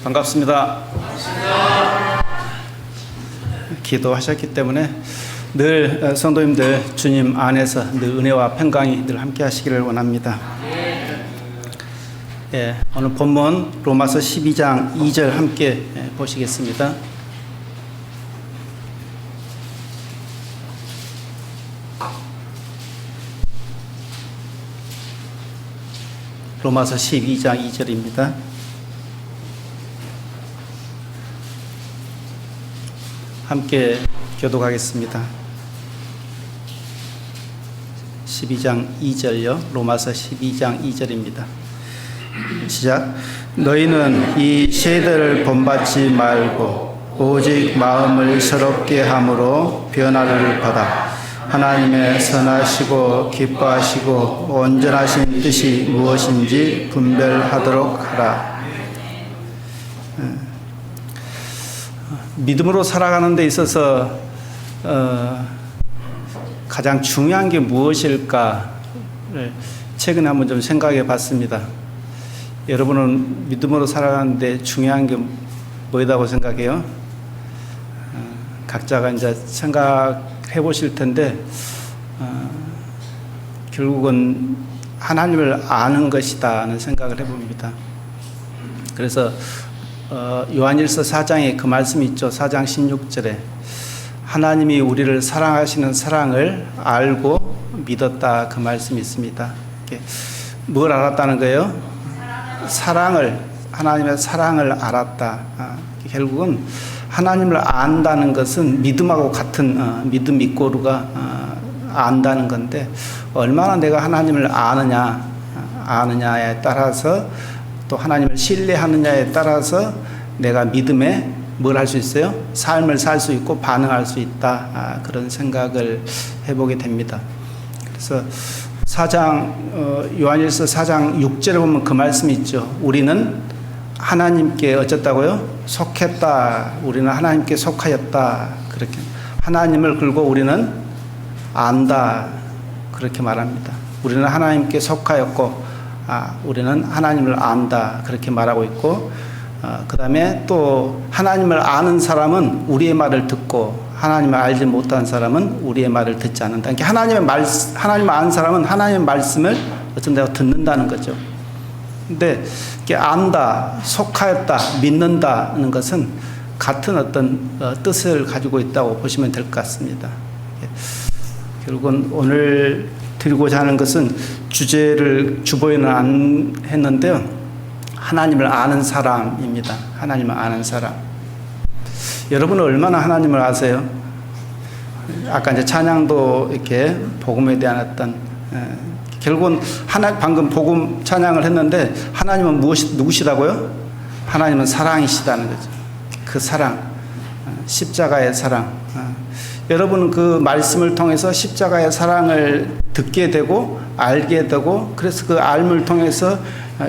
반갑습니다. 기도하셨기 때문에 늘 성도님들 주님 안에서 늘 은혜와 평강이 늘 함께 하시기를 원합니다. 오늘 본문 로마서 12장 2절 함께 보시겠습니다. 로마서 12장 2절입니다. 함께 교독하겠습니다. 12장 2절요. 로마서 12장 2절입니다. 시작. 너희는 이 세대를 본받지 말고 오직 마음을 새롭게 함으로 변화를 받아 하나님의 선하시고 기뻐하시고 온전하신 뜻이 무엇인지 분별하도록 하라. 믿음으로 살아가는 데 있어서 가장 중요한 게 무엇일까를 최근에 한번 좀 생각해 봤습니다. 여러분은 믿음으로 살아가는 데 중요한 게 뭐라고 생각해요? 각자가 이제 생각해 보실 텐데 결국은 하나님을 아는 것이다는 생각을 해봅니다. 그래서 요한일서 4장에 그 말씀이 있죠. 4장 16절에 하나님이 우리를 사랑하시는 사랑을 알고 믿었다, 그 말씀이 있습니다. 뭘 알았다는 거예요? 하나님의 사랑을 알았다. 결국은 하나님을 안다는 것은 믿음하고 같은 믿음 이꼬르가 안다는 건데, 얼마나 내가 하나님을 아느냐에 따라서, 또 하나님을 신뢰하느냐에 따라서 내가 믿음에 뭘 할 수 있어요? 삶을 살 수 있고 반응할 수 있다. 그런 생각을 해보게 됩니다. 그래서 요한일서 4장 6절에 보면 그 말씀이 있죠. 우리는 하나님께 어쨌다고요? 속했다. 우리는 하나님께 속하였다. 그렇게 하나님을 그리고 우리는 안다. 그렇게 말합니다. 우리는 하나님께 속하였고 우리는 하나님을 안다. 그렇게 말하고 있고, 그 다음에 또 하나님을 아는 사람은 우리의 말을 듣고 하나님을 알지 못한 사람은 우리의 말을 듣지 않는다. 그러니까 하나님을 아는 사람은 하나님의 말씀을 어떤 데가 듣는다는 거죠. 근데 이렇게 안다, 속하였다, 믿는다는 것은 같은 어떤 뜻을 가지고 있다고 보시면 될 것 같습니다. 결국은 오늘 드리고자 하는 것은 주보에는 안 했는데요. 하나님을 아는 사람입니다. 하나님을 아는 사람. 여러분은 얼마나 하나님을 아세요? 아까 이제 찬양도 이렇게 복음에 대한 어떤 결국은 방금 복음 찬양을 했는데 하나님은 누구시라고요? 하나님은 사랑이시다는 거죠. 그 사랑, 십자가의 사랑. 여러분은 그 말씀을 통해서 십자가의 사랑을 듣게 되고 알게 되고, 그래서 그 알을 통해서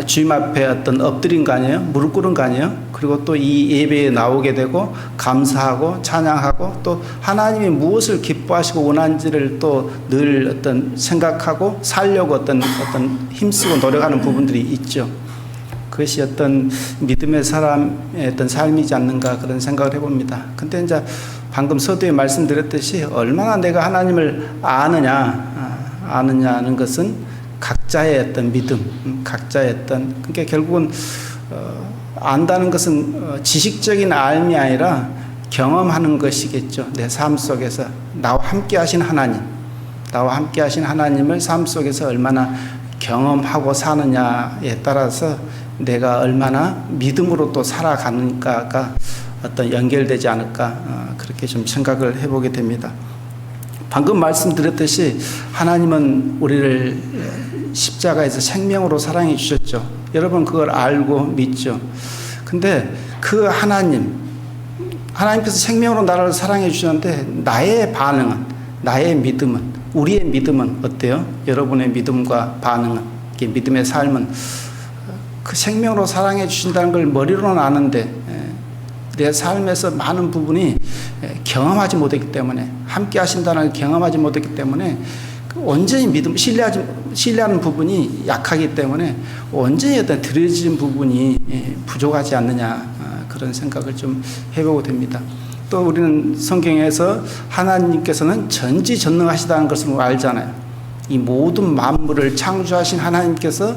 주님 앞에 어떤 엎드린 거 아니에요? 무릎 꿇은 거 아니에요? 그리고 또 이 예배에 나오게 되고 감사하고 찬양하고, 또 하나님이 무엇을 기뻐하시고 원하는지를 또 늘 어떤 생각하고 살려고 어떤 힘쓰고 노력하는 부분들이 있죠. 그것이 어떤 믿음의 사람의 어떤 삶이지 않는가, 그런 생각을 해봅니다. 근데 이제 방금 서두에 말씀드렸듯이 얼마나 내가 하나님을 아느냐는 것은 각자의 어떤 믿음, 각자의 어떤, 그러니까 결국은 안다는 것은 지식적인 알미 아니라 경험하는 것이겠죠. 내 삶 속에서 나와 함께 하신 하나님을 삶 속에서 얼마나 경험하고 사느냐에 따라서 내가 얼마나 믿음으로 또 살아가는가가 어떤 연결되지 않을까, 그렇게 좀 생각을 해보게 됩니다. 방금 말씀드렸듯이 하나님은 우리를 십자가에서 생명으로 사랑해 주셨죠. 여러분 그걸 알고 믿죠. 근데 그 하나님께서 생명으로 나를 사랑해 주셨는데, 나의 반응은, 나의 믿음은, 우리의 믿음은 어때요? 여러분의 믿음과 반응은, 믿음의 삶은 그 생명으로 사랑해 주신다는 걸 머리로는 아는데 내 삶에서 많은 부분이 경험하지 못했기 때문에, 함께 하신다는 걸 경험하지 못했기 때문에 온전히 신뢰하는 부분이 약하기 때문에 온전히 어떤 드려진 부분이 부족하지 않느냐, 그런 생각을 좀 해보게 됩니다. 또 우리는 성경에서 하나님께서는 전지전능하시다는 것을 알잖아요. 이 모든 만물을 창조하신 하나님께서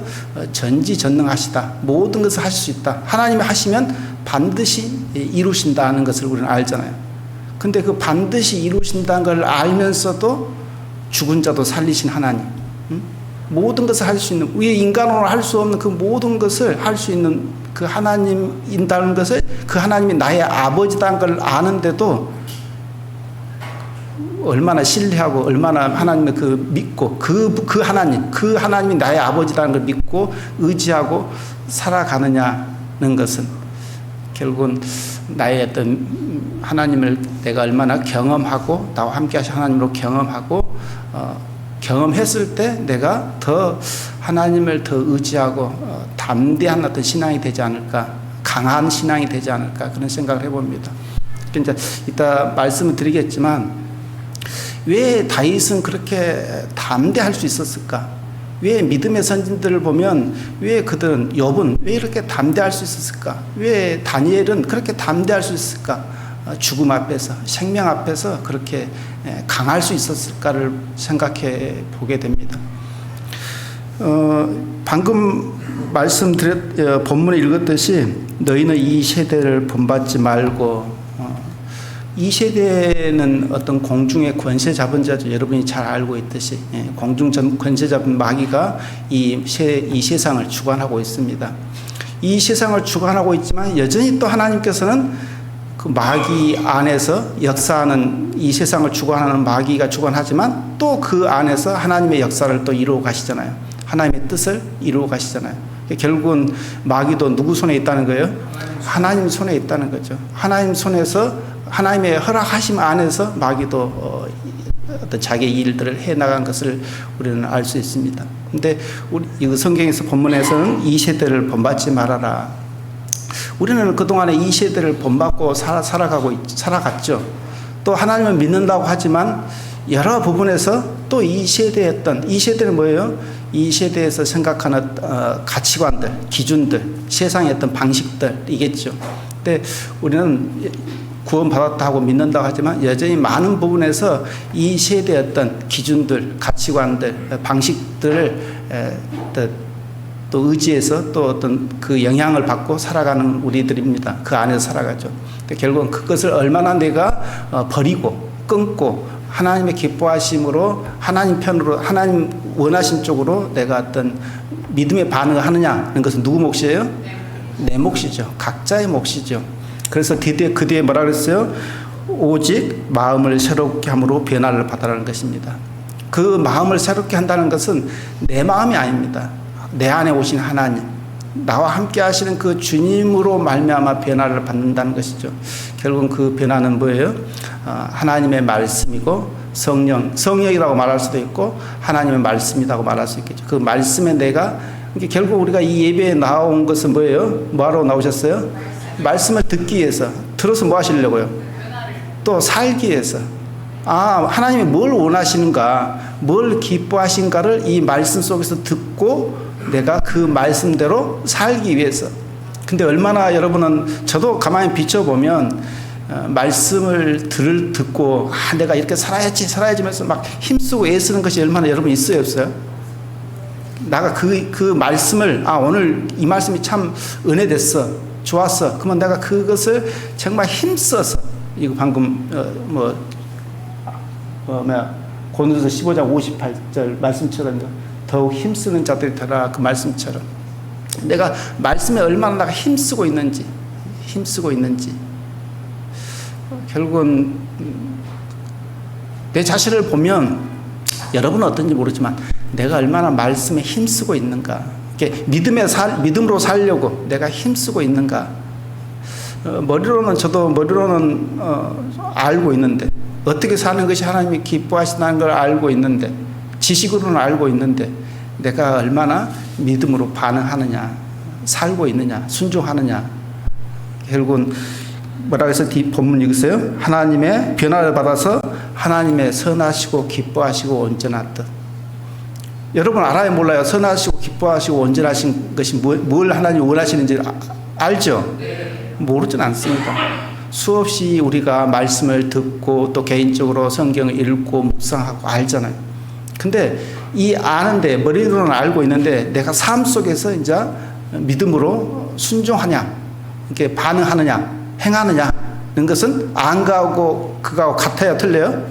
전지전능하시다. 모든 것을 하실 수 있다. 하나님이 하시면 반드시 이루신다는 것을 우리는 알잖아요. 근데 그 반드시 이루신다는 걸 알면서도 죽은 자도 살리신 하나님, 모든 것을 할 수 있는, 우리 인간으로 할 수 없는 그 모든 것을 할 수 있는 그 하나님인다는 것을, 그 하나님이 나의 아버지다는 걸 아는데도 얼마나 신뢰하고 얼마나 하나님을 믿고 그 하나님이 나의 아버지라는 걸 믿고 의지하고 살아가느냐는 것은 결국은 나의 어떤 하나님을 내가 얼마나 경험하고 나와 함께 하신 하나님으로 경험하고 경험했을 때 내가 더 하나님을 더 의지하고 담대한 어떤 신앙이 되지 않을까, 강한 신앙이 되지 않을까, 그런 생각을 해봅니다. 이제 이따 말씀을 드리겠지만 왜 다윗은 그렇게 담대할 수 있었을까? 왜 믿음의 선진들을 보면 왜 그들은, 욥은 왜 이렇게 담대할 수 있었을까? 왜 다니엘은 그렇게 담대할 수 있을까? 죽음 앞에서, 생명 앞에서 그렇게 강할 수 있었을까를 생각해 보게 됩니다. 방금 본문에 읽었듯이 너희는 이 세대를 본받지 말고, 이 세대는 어떤 공중의 권세 잡은 자죠. 여러분이 잘 알고 있듯이 공중 권세 잡은 마귀가 이 세상을 주관하고 있습니다. 이 세상을 주관하고 있지만 여전히 또 하나님께서는 그 마귀 안에서 역사하는, 이 세상을 주관하는 마귀가 주관하지만 또 그 안에서 하나님의 역사를 또 이루어 가시잖아요. 하나님의 뜻을 이루어 가시잖아요. 결국은 마귀도 누구 손에 있다는 거예요? 하나님 손에 있다는 거죠. 하나님 손에서, 하나님의 허락하심 안에서 마귀도 어떤 자기의 일들을 해나간 것을 우리는 알 수 있습니다. 근데 이 성경에서 본문에서는 이 세대를 본받지 말아라. 우리는 그동안에 이 세대를 본받고 살아갔죠. 또 하나님을 믿는다고 하지만 여러 부분에서 또 이 세대는 뭐예요? 이 세대에서 생각하는 가치관들, 기준들, 세상의 어떤 방식들이겠죠. 근데 우리는 구원받았다고 믿는다고 하지만 여전히 많은 부분에서 이 세대의 어떤 기준들, 가치관들, 방식들을 또 의지해서 또 어떤 그 영향을 받고 살아가는 우리들입니다. 그 안에서 살아가죠. 결국은 그것을 얼마나 내가 버리고 끊고 하나님의 기뻐하심으로 하나님 편으로, 하나님 원하신 쪽으로 내가 어떤 믿음의 반응을 하느냐는 것은 누구 몫이에요? 내 몫이죠. 각자의 몫이죠. 그래서 그 뒤에 뭐라 그랬어요? 오직 마음을 새롭게 함으로 변화를 받아라는 것입니다. 그 마음을 새롭게 한다는 것은 내 마음이 아닙니다. 내 안에 오신 하나님, 나와 함께 하시는 그 주님으로 말미암아 변화를 받는다는 것이죠. 결국은 그 변화는 뭐예요? 하나님의 말씀이고 성령이라고 말할 수도 있고 하나님의 말씀이라고 말할 수 있겠죠. 그 말씀에 내가, 결국 우리가 이 예배에 나온 것은 뭐예요? 뭐하러 나오셨어요? 말씀을 듣기 위해서. 들어서 뭐 하시려고요? 또 살기 위해서. 하나님이 뭘 원하시는가, 뭘 기뻐하신가를 이 말씀 속에서 듣고 내가 그 말씀대로 살기 위해서. 근데 얼마나 여러분은, 저도 가만히 비춰보면 말씀을 듣고 내가 이렇게 살아야지 하면서 막 힘쓰고 애쓰는 것이 얼마나 여러분 있어요, 없어요? 내가 그 말씀을, 오늘 이 말씀이 참 은혜됐어, 좋았어, 그러면 내가 그것을 정말 힘써서, 이거 방금 고린도서 15장 58절 말씀처럼 더욱 힘쓰는 자들이 되라, 그 말씀처럼 내가 말씀에 얼마나 내가 힘쓰고 있는지 결국은 내 자신을 보면, 여러분은 어떤지 모르지만 내가 얼마나 말씀에 힘쓰고 있는가, 믿음으로 살려고 내가 힘쓰고 있는가. 저도 머리로는 알고 있는데, 어떻게 사는 것이 하나님이 기뻐하신다는 걸 알고 있는데, 지식으로는 알고 있는데 내가 얼마나 믿음으로 반응하느냐, 살고 있느냐, 순종하느냐. 결국은 뭐라고 해서 본문 읽으세요? 하나님의 변화를 받아서 하나님의 선하시고 기뻐하시고 온전한 뜻, 여러분 알아요, 몰라요? 선하시고 기뻐하시고 온전하신 것이 뭘 하나님이 원하시는지 알죠? 모르진 않습니다. 수없이 우리가 말씀을 듣고 또 개인적으로 성경을 읽고 묵상하고 알잖아요. 근데 이 아는데, 머리로는 알고 있는데 내가 삶 속에서 이제 믿음으로 순종하냐, 이렇게 반응하느냐, 행하느냐, 이런 것은 안 가고 그거하고 같아요, 틀려요?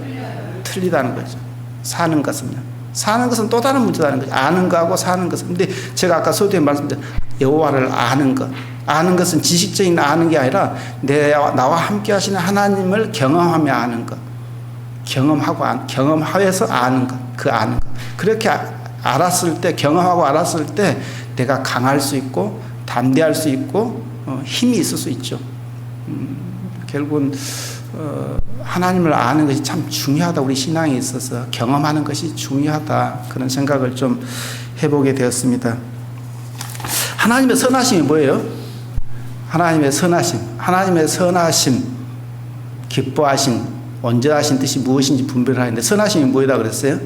틀리다는 거죠. 사는 것은 또 다른 문제라는 거죠. 아는 거하고 사는 것은. 근데 제가 아까 서두에 말씀드린 여호와를 아는 것. 아는 것은 지식적인 아는 게 아니라 나와 함께 하시는 하나님을 경험하며 아는 것. 경험하여서 아는 것. 그 아는 것. 그렇게 알았을 때, 경험하고 알았을 때 내가 강할 수 있고 담대할 수 있고 힘이 있을 수 있죠. 결국은 하나님을 아는 것이 참 중요하다. 우리 신앙에 있어서 경험하는 것이 중요하다. 그런 생각을 좀 해보게 되었습니다. 하나님의 선하심이 뭐예요? 하나님의 선하심, 기뻐하심, 온전하신 뜻이 무엇인지 분별을 하는데 선하심이 뭐다 그랬어요?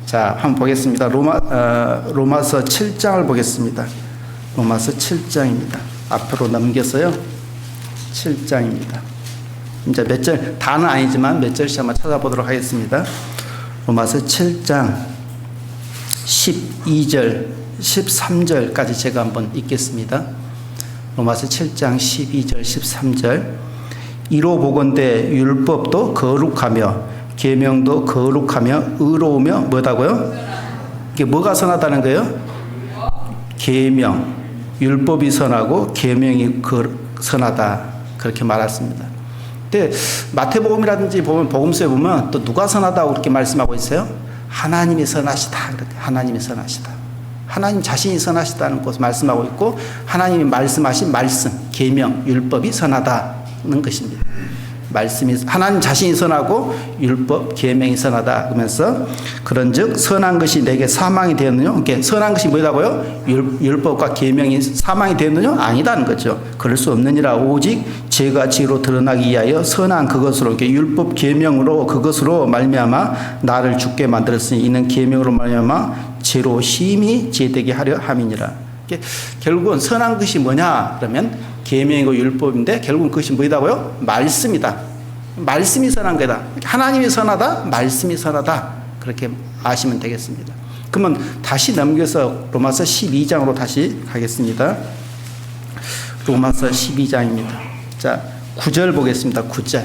자, 한번 보겠습니다. 로마서 7장을 보겠습니다. 로마서 7장입니다. 앞으로 넘겨서요. 7장입니다. 이제 몇 절, 다는 아니지만 몇 절씩 한번 찾아보도록 하겠습니다. 로마서 7장 12절, 13절까지 제가 한번 읽겠습니다. 로마서 7장 12절, 13절. 이로 보건대 율법도 거룩하며 계명도 거룩하며 의로우며 뭐다고요? 이게 뭐가 선하다는 거예요? 계명, 율법이 선하고 계명이 선하다. 그렇게 말했습니다. 근데 마태복음이라든지 보면 복음서에 보면 또 누가 선하다고 그렇게 말씀하고 있어요? 하나님이 선하시다. 그렇게 하나님이 선하시다. 하나님 자신이 선하시다는 것을 말씀하고 있고 하나님이 말씀하신 말씀, 계명, 율법이 선하다는 것입니다. 말씀이 하나님 자신이 선하고 율법, 계명이 선하다. 그러면서 그런즉 선한 것이 내게 사망이 되었느냐? 이렇게 선한 것이 뭐라고요? 율법과 계명이 사망이 되었느냐? 아니다는 거죠. 그럴 수 없느니라. 오직 죄가 지로 드러나기 위하여 선한 그것으로, 이렇게 율법 계명으로 그것으로 말미암아 나를 죽게 만들었으니 이는 계명으로 말미암아 죄로 심히 죄되게 하려 함이니라. 결국은 선한 것이 뭐냐? 그러면 계명이고 율법인데 결국은 그것이 뭐다고요? 말씀이다. 말씀이 선한 거다. 하나님이 선하다, 말씀이 선하다. 그렇게 아시면 되겠습니다. 그러면 다시 넘겨서 로마서 12장으로 다시 가겠습니다. 로마서 12장입니다. 자, 9절 보겠습니다. 9절.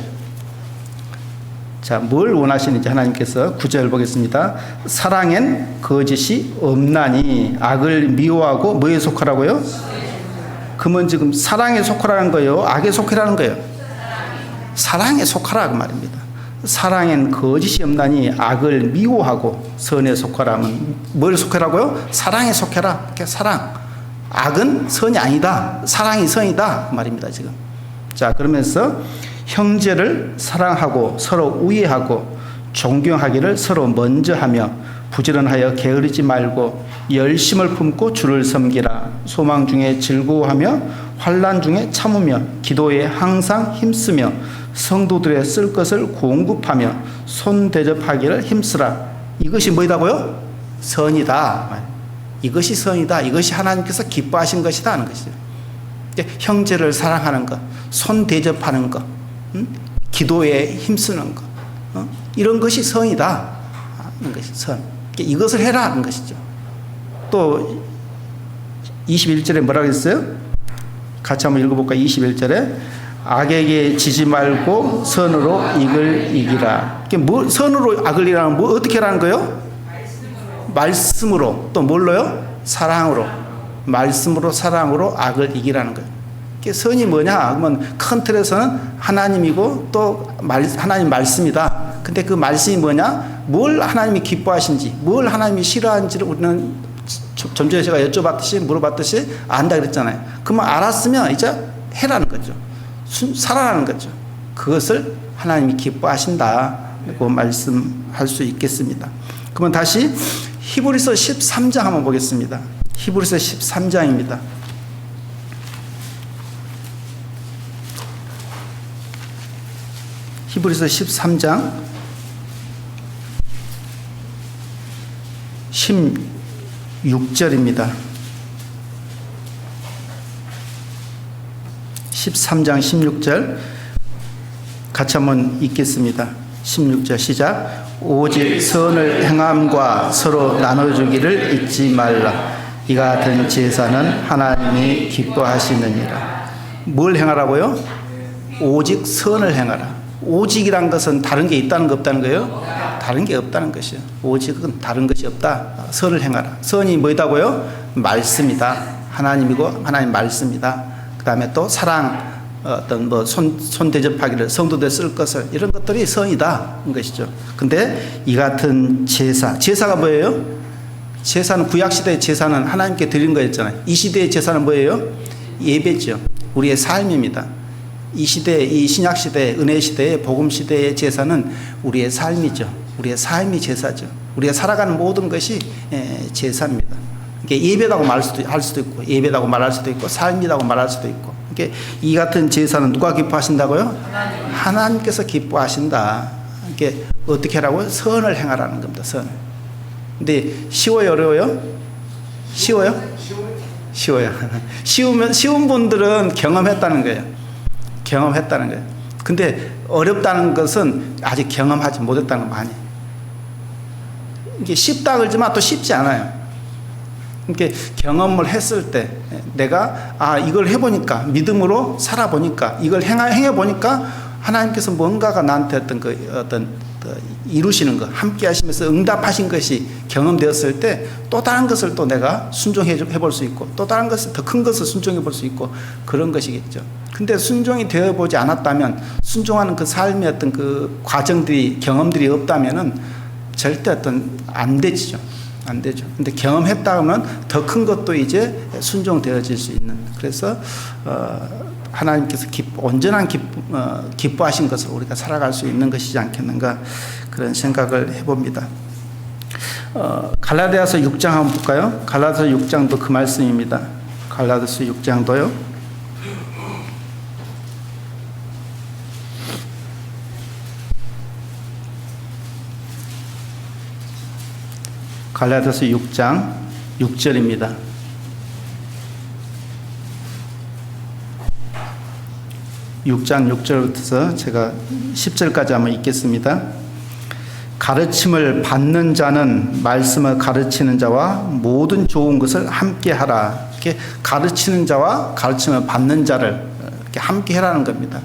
자, 뭘 원하시는지 하나님께서 9절 보겠습니다. 사랑엔 거짓이 없나니 악을 미워하고 뭐에 속하라고요? 그러면 지금 사랑에 속하라는 거예요? 악에 속하라는 거예요? 사랑에 속하라 그 말입니다. 사랑엔 거짓이 없나니 악을 미워하고 선에 속하라면 뭘 속하라고요? 사랑에 속해라. 그러니까 사랑. 악은 선이 아니다. 사랑이 선이다 그 말입니다 지금. 자, 그러면서 형제를 사랑하고 서로 우애하고 존경하기를 서로 먼저 하며 부지런하여 게으르지 말고 열심을 품고 주를 섬기라. 소망 중에 즐거워하며 환난 중에 참으며 기도에 항상 힘쓰며 성도들의 쓸 것을 공급하며 손 대접하기를 힘쓰라. 이것이 뭐이다고요? 선이다. 이것이 선이다. 이것이 하나님께서 기뻐하신 것이다 하는 것이죠. 형제를 사랑하는 것, 손 대접하는 것, 기도에 힘쓰는 것, 이런 것이 선이다 하는 것이 선. 이것을 해라 하는 것이죠. 또 21절에 뭐라고 했어요? 같이 한번 읽어볼까요? 21절에 악에게 지지 말고 선으로 이걸 이기라. 뭐 선으로 악을 이기라는 뭐 어떻게 하라는 거예요? 말씀으로. 또 뭘로요? 사랑으로. 말씀으로 사랑으로 악을 이기라는 거예요. 선이 뭐냐? 그러면 큰 틀에서는 하나님이고 또 하나님 말씀이다. 근데 그 말씀이 뭐냐? 뭘 하나님이 기뻐하신지, 뭘 하나님이 싫어하는지를 우리는 좀 전에 제가 물어봤듯이 안다 그랬잖아요. 그러면 알았으면 이제 해라는 거죠. 살아라는 거죠. 그것을 하나님이 기뻐하신다고 말씀할 수 있겠습니다. 그러면 다시 히브리서 13장 한번 보겠습니다. 히브리서 13장입니다. 히브리서 13장 16절입니다. 13장 16절 같이 한번 읽겠습니다. 16절 시작. 오직 선을 행함과 서로 나눠주기를 잊지 말라. 이 같은 제사는 하나님이 기뻐하시느니라. 뭘 행하라고요? 오직 선을 행하라. 오직이란 것은 다른 게 있다는 거 없다는 거예요? 다른 게 없다는 것이요. 오직은 다른 것이 없다. 선을 행하라. 선이 뭐다고요? 말씀이다. 하나님이고 하나님 말씀이다. 그 다음에 또 사랑, 어떤 뭐 손 대접하기를 성도들 쓸 것을, 이런 것들이 선이다 인 것이죠. 근데 이 같은 제사가 뭐예요? 제사는 구약시대의 제사는 하나님께 드리는 거였잖아요. 이 시대의 제사는 뭐예요? 예배죠. 우리의 삶입니다. 이 시대, 이 신약시대, 은혜시대의 복음시대의 제사는 우리의 삶이죠. 우리의 삶이 제사죠. 우리가 살아가는 모든 것이 제사입니다. 이게 예배라고 할 수도 있고, 예배라고 말할 수도 있고, 삶이라고 말할 수도 있고. 이게 이 같은 제사는 누가 기뻐하신다고요? 하나님께서 기뻐하신다. 이게 어떻게 하라고요? 선을 행하라는 겁니다. 선을. 근데 쉬워요, 어려워요? 쉬워요? 쉬워요. 쉬운 분들은 경험했다는 거예요. 경험했다는 거예요. 근데 어렵다는 것은 아직 경험하지 못했다는 거 많이. 이게 쉽다 그러지만 또 쉽지 않아요. 이렇게 경험을 했을 때 내가 이걸 해보니까, 믿음으로 살아보니까, 이걸 행해보니까 하나님께서 뭔가가 나한테 어떤 이루시는 것, 함께 하시면서 응답하신 것이 경험되었을 때 또 다른 것을 또 내가 순종해 볼 수 있고, 또 다른 것을, 더 큰 것을 순종해 볼 수 있고, 그런 것이겠죠. 근데 순종이 되어보지 않았다면, 순종하는 그 삶의 어떤 그 과정들이, 경험들이 없다면은 절대 안 되죠. 안 되죠. 근데 경험했다 하면 더 큰 것도 이제 순종되어질 수 있는. 그래서 하나님께서 온전한 기뻐하신 것을 우리가 살아갈 수 있는 것이지 않겠는가, 그런 생각을 해봅니다. 갈라디아서 6장 한번 볼까요? 갈라디아서 6장도 그 말씀입니다. 갈라디아서 6장도요. 갈라디아서 6장 6절입니다. 6장 6절부터 제가 10절까지 한번 읽겠습니다. 가르침을 받는 자는 말씀을 가르치는 자와 모든 좋은 것을 함께 하라. 이렇게 가르치는 자와 가르침을 받는 자를 이렇게 함께 하라는 겁니다.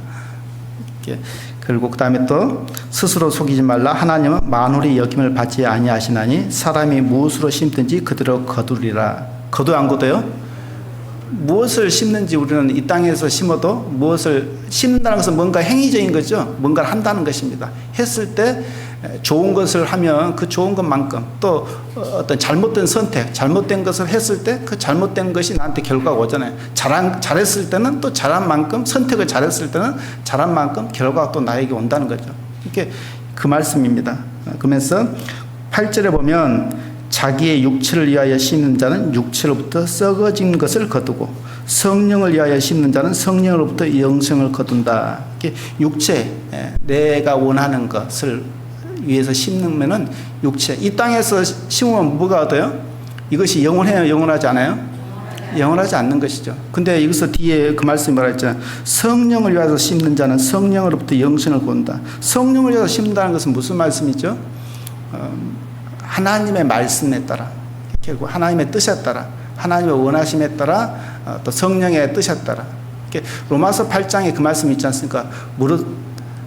이렇게. 그리고 그 다음에 또 스스로 속이지 말라. 하나님은 만홀이 여김을 받지 아니하시나니 사람이 무엇으로 심든지 그대로 거두리라. 거두 안 거둬요? 무엇을 심는지 우리는 이 땅에서 심어도, 무엇을 심는다는 것은 뭔가 행위적인 거죠. 뭔가를 한다는 것입니다. 했을 때 좋은 것을 하면 그 좋은 것만큼, 또 어떤 잘못된 선택, 잘못된 것을 했을 때 그 잘못된 것이 나한테 결과가 오잖아요. 잘했을 때는 또 잘한 만큼, 선택을 잘했을 때는 잘한 만큼 결과가 또 나에게 온다는 거죠. 이게 그 말씀입니다. 그러면서 8절에 보면 자기의 육체를 위하여 심는 자는 육체로부터 썩어진 것을 거두고 성령을 위하여 심는 자는 성령으로부터 영생을 거둔다. 이렇게 육체, 내가 원하는 것을 위해서 심으면은 육체, 이 땅에서 심으면 뭐가 얻어요? 이것이 영원해요? 영원하지 않아요? 영원하지 않는 것이죠. 근데 여기서 뒤에 그 말씀이 뭐라 했죠? 성령을 위하여 심는 자는 성령으로부터 영생을 거둔다. 성령을 위하여 심는다는 것은 무슨 말씀이죠? 하나님의 말씀에 따라, 결국 하나님의 뜻에 따라, 하나님의 원하심에 따라, 또 성령의 뜻에 따라. 로마서 8장에 그 말씀이 있지 않습니까? 무릇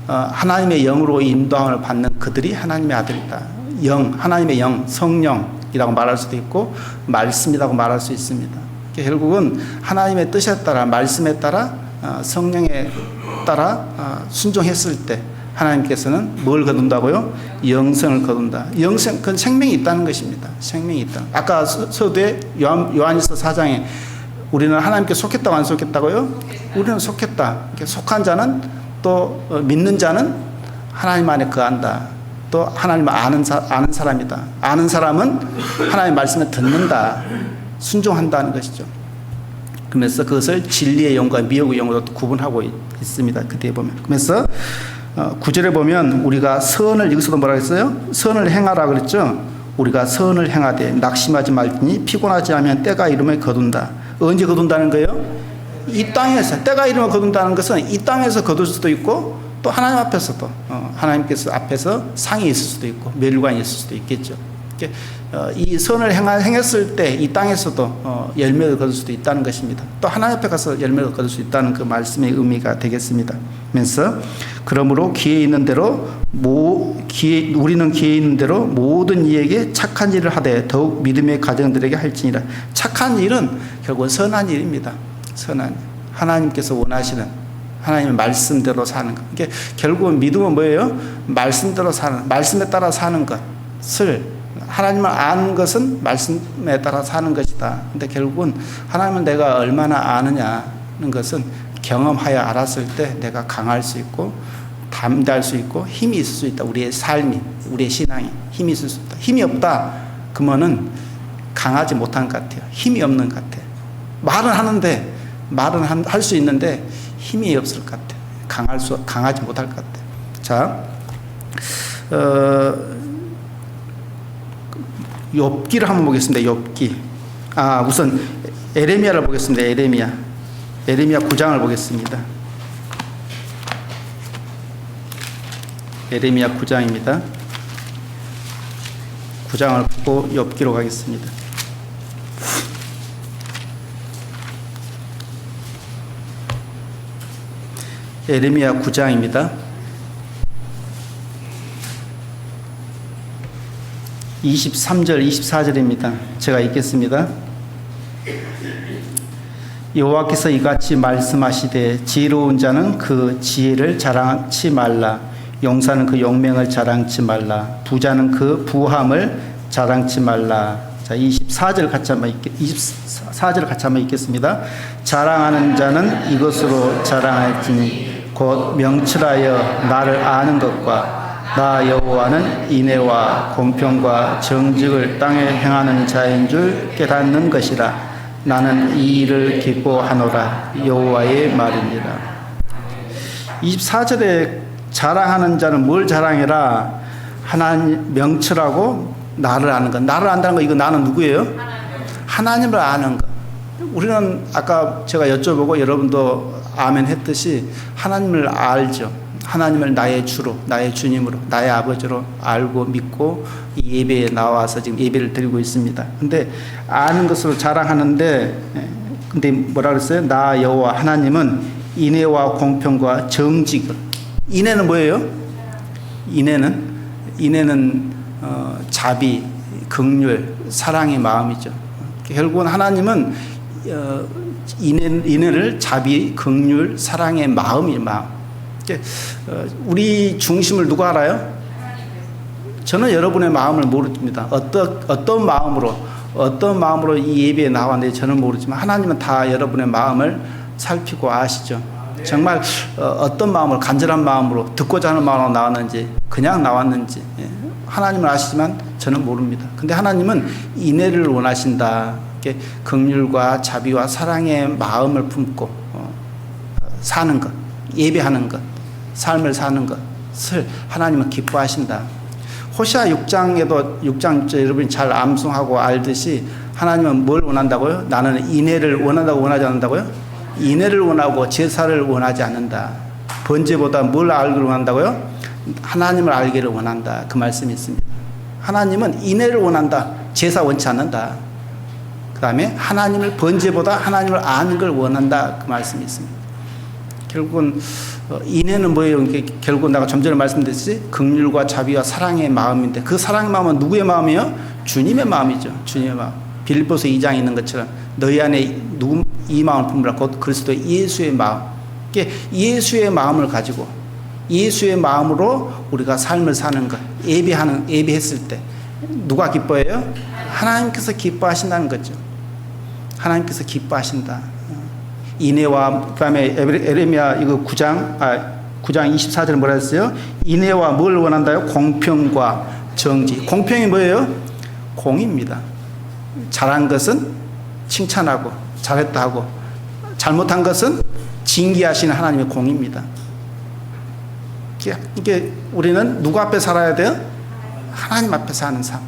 하나님의 영으로 인도함을 받는 그들이 하나님의 아들이다. 영, 하나님의 영, 성령이라고 말할 수도 있고 말씀이라고 말할 수 있습니다. 결국은 하나님의 뜻에 따라, 말씀에 따라, 성령에 따라 순종했을 때 하나님께서는 뭘 거둔다고요? 영생을 거둔다. 영생, 그건 생명이 있다는 것입니다. 생명이 있다. 아까 서두에 요한일서 4장에 우리는 하나님께 속했다고 안 속했다고요? 우리는 속했다. 속한 자는, 또 믿는 자는 하나님 안에 거한다. 또 하나님을 아는 사람이다. 아는 사람은 하나님의 말씀을 듣는다. 순종한다는 것이죠. 그러면서 그것을 진리의 영과 미혹의 영으로 구분하고 있습니다. 그때 보면. 그래서 9절에 보면 우리가 선을, 여기서도 뭐라 했어요? 선을 행하라 그랬죠? 우리가 선을 행하되 낙심하지 말지니 피곤하지 않으면 때가 이르면 거둔다. 언제 거둔다는 거예요? 이 땅에서. 때가 이르면 거둔다는 것은 이 땅에서 거둘 수도 있고 또 하나님 앞에서도 하나님께서 앞에서 상이 있을 수도 있고 멸관이 있을 수도 있겠죠. 이 선을 행했을 때 이 땅에서도 열매를 거둘 수도 있다는 것입니다. 또 하나님 앞에 가서 열매를 거둘 수 있다는 그 말씀의 의미가 되겠습니다. 그래서 그러므로 기회 있는 대로 우리는 기회 있는 대로 모든 이에게 착한 일을 하되 더욱 믿음의 가정들에게 할지니라. 착한 일은 결국은 선한 일입니다. 선한 일. 하나님께서 원하시는 하나님의 말씀대로 사는 것. 그러니까 결국은 믿음은 뭐예요? 말씀대로 사는, 말씀에 따라 사는 것을, 하나님을 아는 것은 말씀에 따라 사는 것이다. 근데 결국은 하나님은 내가 얼마나 아느냐는 것은 경험하여 알았을 때 내가 강할 수 있고 담대할 수 있고 힘이 있을 수 있다. 우리의 삶이, 우리의 신앙이 힘이 있을 수 있다. 힘이 없다. 그러면은 강하지 못한 것 같아요. 힘이 없는 것 같아요. 말은 하는데, 말은 할 수 있는데 힘이 없을 것 같아요. 강하지 못할 것 같아요. 자, 욥기를 한번 보겠습니다. 욥기. 우선 에레미야를 보겠습니다. 에레미야 9장을 보겠습니다. 에레미야 9장입니다. 9장을 보고 욥기로 가겠습니다. 에레미야 9장입니다. 23절, 24절입니다. 제가 읽겠습니다. 여호와께서 이같이 말씀하시되 지혜로운 자는 그 지혜를 자랑치 말라. 용사는 그 용맹을 자랑치 말라. 부자는 그 부함을 자랑치 말라. 자, 24절 같이 한번 읽겠습니다. 자랑하는 자는 이것으로 자랑할지니 곧 명철하여 나를 아는 것과 나 여호와는 인애와 공평과 정직을 땅에 행하는 자인 줄 깨닫는 것이라. 나는 이 일을 기뻐하노라. 여호와의 말이니라. 24절에 자랑하는 자는 뭘 자랑해라? 하나님 명철하고 나를 아는 것. 나를 안다는 거, 이거 나는 누구예요? 하나님을 아는 것. 우리는 아까 제가 여쭤보고 여러분도 아멘 했듯이 하나님을 알죠. 하나님을 나의 주로, 나의 주님으로, 나의 아버지로 알고 믿고 이 예배에 나와서 지금 예배를 드리고 있습니다. 근데 아는 것으로 자랑하는데, 근데 뭐라 그랬어요? 나 여호와 하나님은 인애와 공평과 정직을. 인애는 뭐예요? 인애는 자비, 긍휼, 사랑의 마음이죠. 결국은 하나님은 인애를 자비, 긍휼, 사랑의 마음이 마음. 우리 중심을 누가 알아요? 저는 여러분의 마음을 모릅니다. 어떤 마음으로 이 예배에 나왔는데 저는 모르지만 하나님은 다 여러분의 마음을 살피고 아시죠. 정말 어떤 마음으로, 간절한 마음으로, 듣고자 하는 마음으로 나왔는지, 그냥 나왔는지 하나님은 아시지만 저는 모릅니다. 근데 하나님은 인애를 원하신다. 긍휼과 자비와 사랑의 마음을 품고 사는 것, 예배하는 것, 삶을 사는 것을 하나님은 기뻐하신다. 호시아 6장에도 6장 여러분이 잘 암송하고 알듯이 하나님은 뭘 원한다고요? 나는 인애를 원한다고 원하지 않는다고요? 인애를 원하고 제사를 원하지 않는다. 번제보다 뭘 알기를 원한다고요? 하나님을 알기를 원한다. 그 말씀이 있습니다. 하나님은 인애를 원한다. 제사 원치 않는다. 그 다음에 하나님을 번제보다 하나님을 아는 걸 원한다. 그 말씀이 있습니다. 결국은 인애는 뭐예요? 결국 내가 좀 전에 말씀드렸듯이 긍휼과 자비와 사랑의 마음인데 그 사랑의 마음은 누구의 마음이에요? 주님의 마음이죠. 주님의 마음. 빌립보서 2장에 있는 것처럼 너희 안에 이 마음을 품으라. 곧 그리스도 예수의 마음. 예수의 마음을 가지고 예수의 마음으로 우리가 삶을 사는 것. 예배했을 때 누가 기뻐해요? 하나님께서 기뻐하신다는 거죠. 하나님께서 기뻐하신다. 인애와, 그 다음에 에레미야 이거 9장 24절에 뭐라 했어요? 인애와 뭘 원한다요? 공평과 정직. 공평이 뭐예요? 공입니다. 잘한 것은 칭찬하고 잘했다 하고 잘못한 것은 징계하시는 하나님의 공입니다. 이게 우리는 누구 앞에 살아야 돼요? 하나님 앞에 사는 삶.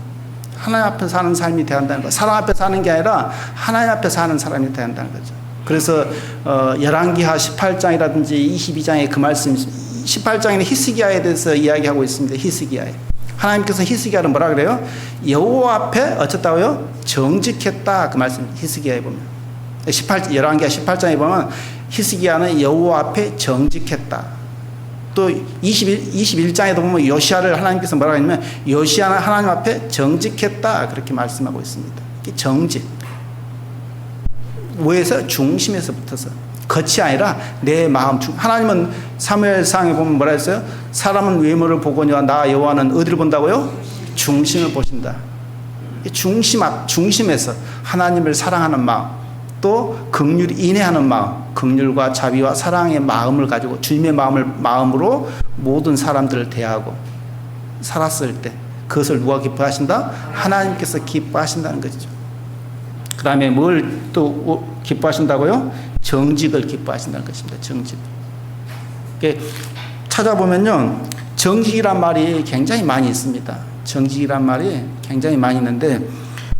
하나님 앞에 사는 삶이 돼야 한다는 거. 사람 앞에 사는 게 아니라 하나님 앞에 사는 사람이 돼야 한다는 거죠. 그래서 열왕기하 18장이라든지 22장의 그 말씀, 18장에는 히스기야에 대해서 이야기하고 있습니다. 히스기야에. 하나님께서 히스기야를 뭐라 그래요? 여호와 앞에 어쨌다고요? 정직했다. 그 말씀 히스기야에 보면. 열왕기하 18장에 보면 히스기야는 여호와 앞에 정직했다. 또 21장에도 보면 요시야를 하나님께서 뭐라고 하냐면 요시야는 하나님 앞에 정직했다. 그렇게 말씀하고 있습니다. 정직. 뭐에서? 중심에서 붙어서. 겉이 아니라 내 마음. 하나님은 사무엘상에 보면 뭐라 했어요? 사람은 외모를 보거니와 나 여호와는 어디를 본다고요? 중심을 보신다. 중심에서 하나님을 사랑하는 마음, 또 긍휼히 인내하는 마음, 긍휼과 자비와 사랑의 마음을 가지고 주님의 마음으로 모든 사람들을 대하고 살았을 때 그것을 누가 기뻐하신다? 하나님께서 기뻐하신다는 것이죠. 그 다음에 뭘 또 기뻐하신다고요? 정직을 기뻐하신다는 것입니다. 정직. 찾아보면요, 정직이란 말이 굉장히 많이 있습니다. 정직이란 말이 굉장히 많이 있는데,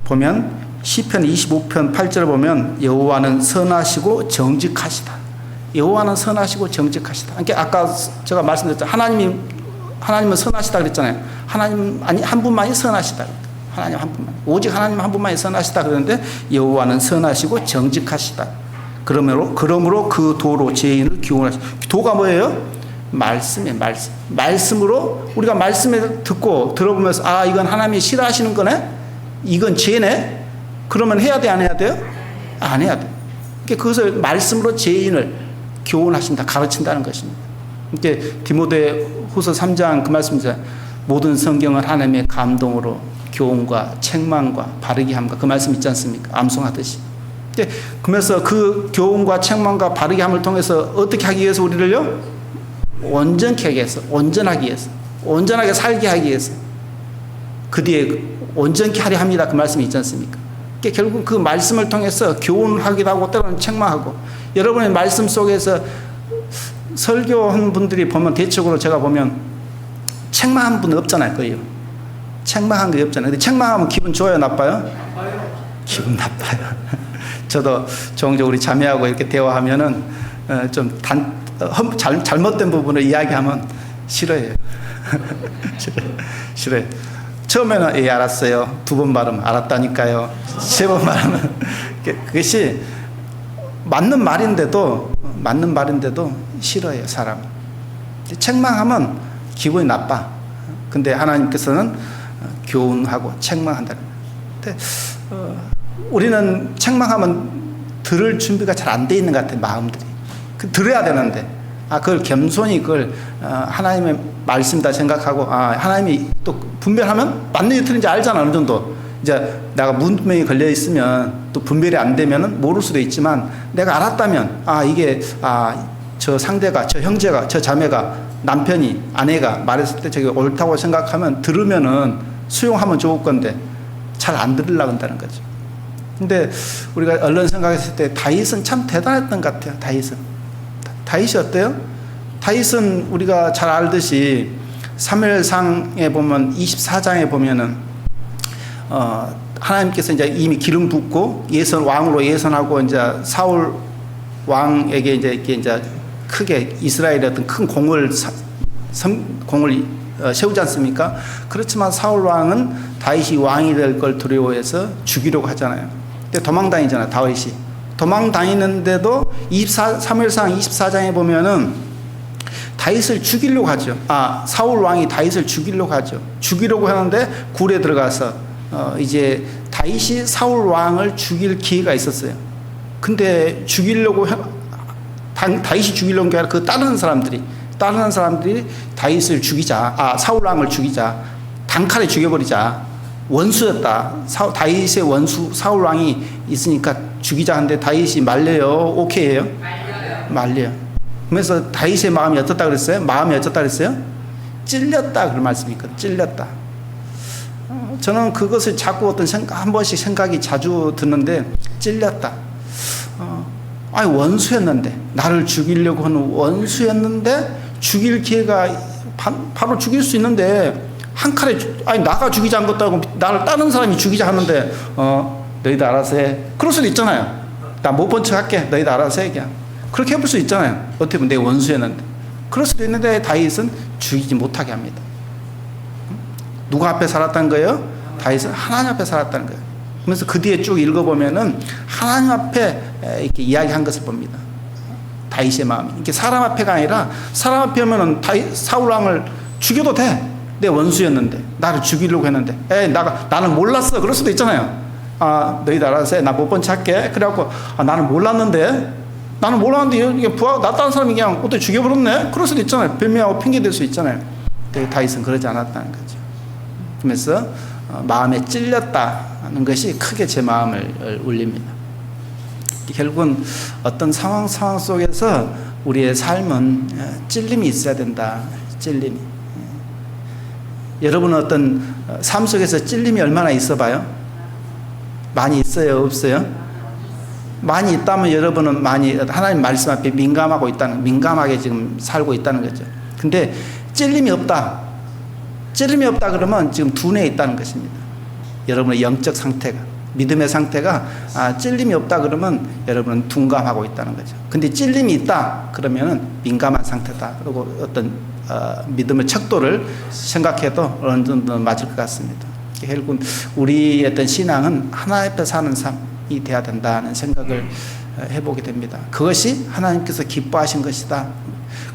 보면 시편 25편 8절을 보면 여호와는 선하시고 정직하시다. 여호와는 선하시고 정직하시다. 그러니까 아까 제가 말씀드렸죠. 하나님은 선하시다 그랬잖아요. 하나님 아니 한 분만이 선하시다. 하나님 한 분만. 오직 하나님 한 분만이 선하시다 그러는데 여호와는 선하시고 정직하시다. 그러므로 그 도로 죄인을 기원하시다. 도가 뭐예요? 말씀이에요. 말씀으로 우리가 말씀을 듣고 들어보면서 아 이건 하나님이 싫어하시는 거네. 이건 죄네. 그러면 해야 돼, 안 해야 돼요? 안 해야 돼. 그러니까 그것을 말씀으로 죄인을 교훈하신다, 가르친다는 것입니다. 이렇게 디모데후서 3장 그 말씀이죠. 모든 성경은 하나님의 감동으로 교훈과 책망과 바르게 함과 그 말씀 있지 않습니까? 암송하듯이. 그러면서 그 교훈과 책망과 바르게 함을 통해서 어떻게 하기 위해서 우리를요? 온전케 하기 위해서, 온전하기 위해서, 온전하게 살게 하기 위해서 그 뒤에 온전케 하려 합니다. 그 말씀이 있지 않습니까? 결국 그 말씀을 통해서 교훈하기도 하고 때로는 책망하고 여러분의 말씀 속에서 설교한 분들이 보면 대체적으로 제가 보면 책망한 분은 없잖아요. 거의 책망한 게 없잖아요. 근데 책망하면 기분 좋아요? 나빠요? 나빠요. 기분 나빠요. 저도 종종 우리 자매하고 이렇게 대화하면은 좀 잘못된 부분을 이야기하면 싫어해요. 싫어요. 처음에는 예 알았어요. 두 번 말하면 알았다니까요. 세 번 말하면 그것이 맞는 말인데도 싫어해요. 사람. 책망하면 기분이 나빠. 근데 하나님께서는 교훈하고 책망한다는 거예요. 우리는 책망하면 들을 준비가 잘 안 돼 있는 것 같아요. 마음들이. 들어야 되는데 그걸 겸손히 그걸 하나님의 말씀이다 생각하고 하나님이 또 분별하면 맞는지 틀린지 알잖아. 어느 정도 이제 내가 문명이 걸려 있으면 또 분별이 안 되면은 모를 수도 있지만 내가 알았다면 이게 저 상대가 저 형제가 저 자매가 남편이 아내가 말했을 때 저게 옳다고 생각하면 들으면은 수용하면 좋을 건데 잘 안 들으려고 한다는 거죠. 근데 우리가 얼른 생각했을 때 다윗은 참 대단했던 것 같아요. 다윗이 어때요? 다윗은 우리가 잘 알듯이 사무엘상에 보면 24장에 보면은 하나님께서 이제 이미 기름 붓고 왕으로 예선하고 이제 사울 왕에게 이제 크게 이스라엘의 어떤 큰 공을 세우지 않습니까? 그렇지만 사울 왕은 다윗이 왕이 될 걸 두려워해서 죽이려고 하잖아요. 근데 도망다니잖아요. 다윗이 도망다니는데도 사무엘상 24장에 보면은 다윗을 죽이려고 하죠. 사울 왕이 다윗을 죽이려고 하죠. 죽이려고 하는데 굴에 들어가서 이제 다윗이 사울 왕을 죽일 기회가 있었어요. 근데 다윗이 죽이려는 게 아니라 그 따르는 사람들이 다윗을 죽이자, 사울 왕을 죽이자, 단칼에 죽여버리자. 원수였다. 다윗의 원수 사울 왕이 있으니까 죽이자 하는데 다윗이 말려요? 오케이예요? 말려요. 그래서 다윗의 마음이 어떻다 그랬어요? 찔렸다 그런 말씀이 있거든요. 찔렸다. 저는 그것을 자꾸 한 번씩 생각이 자주 드는데 찔렸다. 원수였는데 나를 죽이려고 하는 원수였는데 죽일 기회가 바로 죽일 수 있는데 한 칼에 아니 나가 죽이자 한 것도 하고 나를 다른 사람이 죽이자 하는데 너희들 알아서 해. 그럴 수도 있잖아요. 나 못 본 척 할게. 너희들 알아서 해. 그냥. 그렇게 해볼 수 있잖아요. 어떻게 보면 내 원수였는데. 그럴 수도 있는데 다윗은 죽이지 못하게 합니다. 누가 앞에 살았다는 거예요? 다윗은 하나님 앞에 살았다는 거예요. 그래서 그 뒤에 쭉 읽어보면은 하나님 앞에 이렇게 이야기한 것을 봅니다. 다윗의 마음이. 이게 사람 앞에가 아니라 사람 앞에 오면은 사울 왕을 죽여도 돼. 내 원수였는데. 나를 죽이려고 했는데. 나는 몰랐어. 그럴 수도 있잖아요. 너희들 알아서 해. 나 못 본 척 할게. 그래갖고, 나는 몰랐는데. 나는 몰랐는데, 이게 나 다른 사람이 그냥 어떻게 죽여버렸네? 그럴 수도 있잖아요. 변명하고 핑계댈 수 있잖아요. 근데 다윗은 그러지 않았다는 거죠. 그러면서 마음에 찔렸다는 것이 크게 제 마음을 울립니다. 결국은 어떤 상황 속에서 우리의 삶은 찔림이 있어야 된다. 찔림이. 여러분은 어떤 삶 속에서 찔림이 얼마나 있어 봐요? 많이 있어요? 없어요? 많이 있다면 여러분은 많이 하나님 말씀 앞에 민감하게 지금 살고 있다는 거죠. 근데 찔림이 없다. 찔림이 없다 그러면 지금 둔해 있다는 것입니다. 여러분의 영적 상태가, 믿음의 상태가 찔림이 없다 그러면 여러분은 둔감하고 있다는 거죠. 근데 찔림이 있다 그러면은 민감한 상태다. 그리고 어떤 믿음의 척도를 생각해도 어느 정도 맞을 것 같습니다. 결국은 우리의 어떤 신앙은 하나님 앞에 사는 삶이 돼야 된다는 생각을 해보게 됩니다. 그것이 하나님께서 기뻐하신 것이다.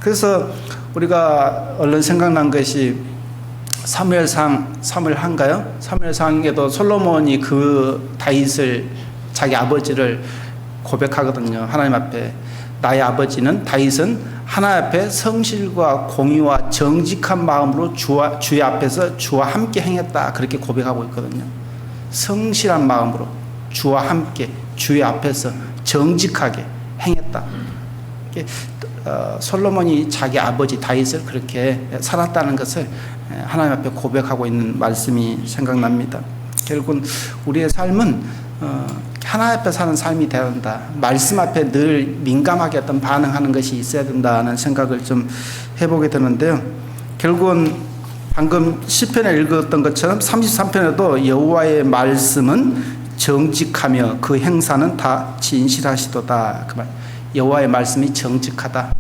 그래서 우리가 얼른 생각난 것이 사무엘한가요? 사무엘상에도 솔로몬이 그 다윗을 자기 아버지를 고백하거든요. 하나님 앞에 나의 아버지는 다윗은 하나님 앞에 성실과 공의와 정직한 마음으로 주의 앞에서 주와 함께 행했다. 그렇게 고백하고 있거든요. 성실한 마음으로 주와 함께 주의 앞에서 정직하게 행했다. 솔로몬이 자기 아버지 다윗을 그렇게 살았다는 것을 하나님 앞에 고백하고 있는 말씀이 생각납니다. 결국은 우리의 삶은 하나님 앞에 사는 삶이 되어야 된다. 말씀 앞에 늘 민감하게 어떤 반응하는 것이 있어야 된다는 생각을 좀 해보게 되는데요. 결국은 방금 시편에 읽었던 것처럼 33편에도 여호와의 말씀은 정직하며 그 행사는 다 진실하시도다. 그 말. 여호와의 말씀이 정직하다,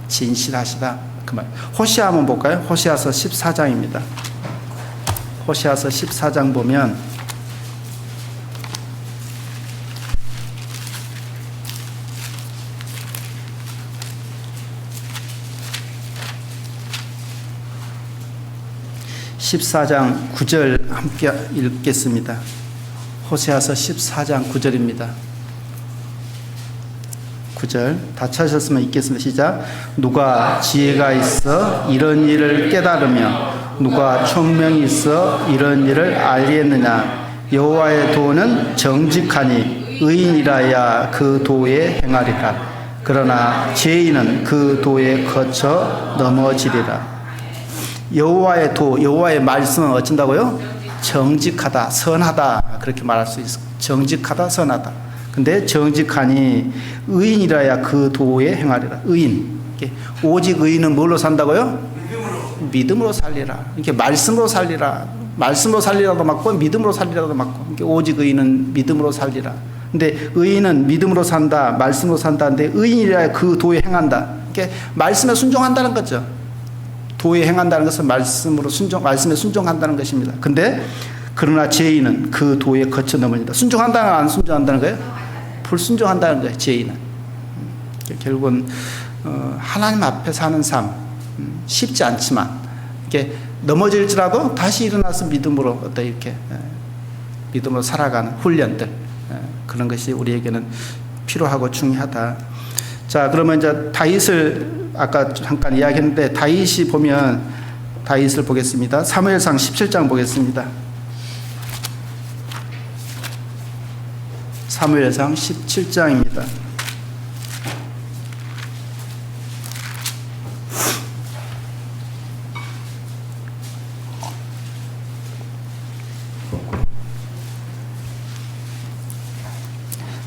진실하시다. 그 말. 호시아 한번 볼까요? 호시아서 14장입니다. 호시아서 14장 보면 14장 9절 함께 읽겠습니다. 호세아서 14장 9절입니다. 9절 다 찾으셨으면 읽겠습니다. 시작. 누가 지혜가 있어 이런 일을 깨달으며 누가 총명이 있어 이런 일을 알리겠느냐. 여호와의 도는 정직하니 의인이라야 그 도에 행하리라. 그러나 죄인은 그 도에 거쳐 넘어지리라. 여호와의 도, 여호와의 말씀은 어쩐다고요? 정직하다, 선하다. 그렇게 말할 수 있어. 정직하다, 선하다. 근데 정직하니 의인이라야 그 도에 행하리라. 의인. 오직 의인은 뭘로 산다고요? 믿음으로 살리라. 이렇게 말씀으로 살리라. 말씀으로 살리라도 맞고 믿음으로 살리라도 맞고. 오직 의인은 믿음으로 살리라. 근데 의인은 믿음으로 산다, 말씀으로 산다는데 의인이라야 그 도에 행한다. 이렇게 말씀에 순종한다는 거죠. 도에 행한다는 것은 말씀에 순종한다는 것입니다. 근데 그러나 죄인은 그 도에 거쳐 넘어진다. 순종한다는 안 순종한다는 거예요? 불순종한다는 거예요. 죄인은. 결국은 하나님 앞에 사는 삶 쉽지 않지만 이렇게 넘어질지라도 다시 일어나서 믿음으로 이렇게 믿음으로 살아가는 훈련들 그런 것이 우리에게는 필요하고 중요하다. 자, 그러면 이제 다윗을 아까 잠깐 이야기했는데 다윗이 보면 다윗을 보겠습니다. 사무엘상 17장 보겠습니다. 사무엘상 17장입니다.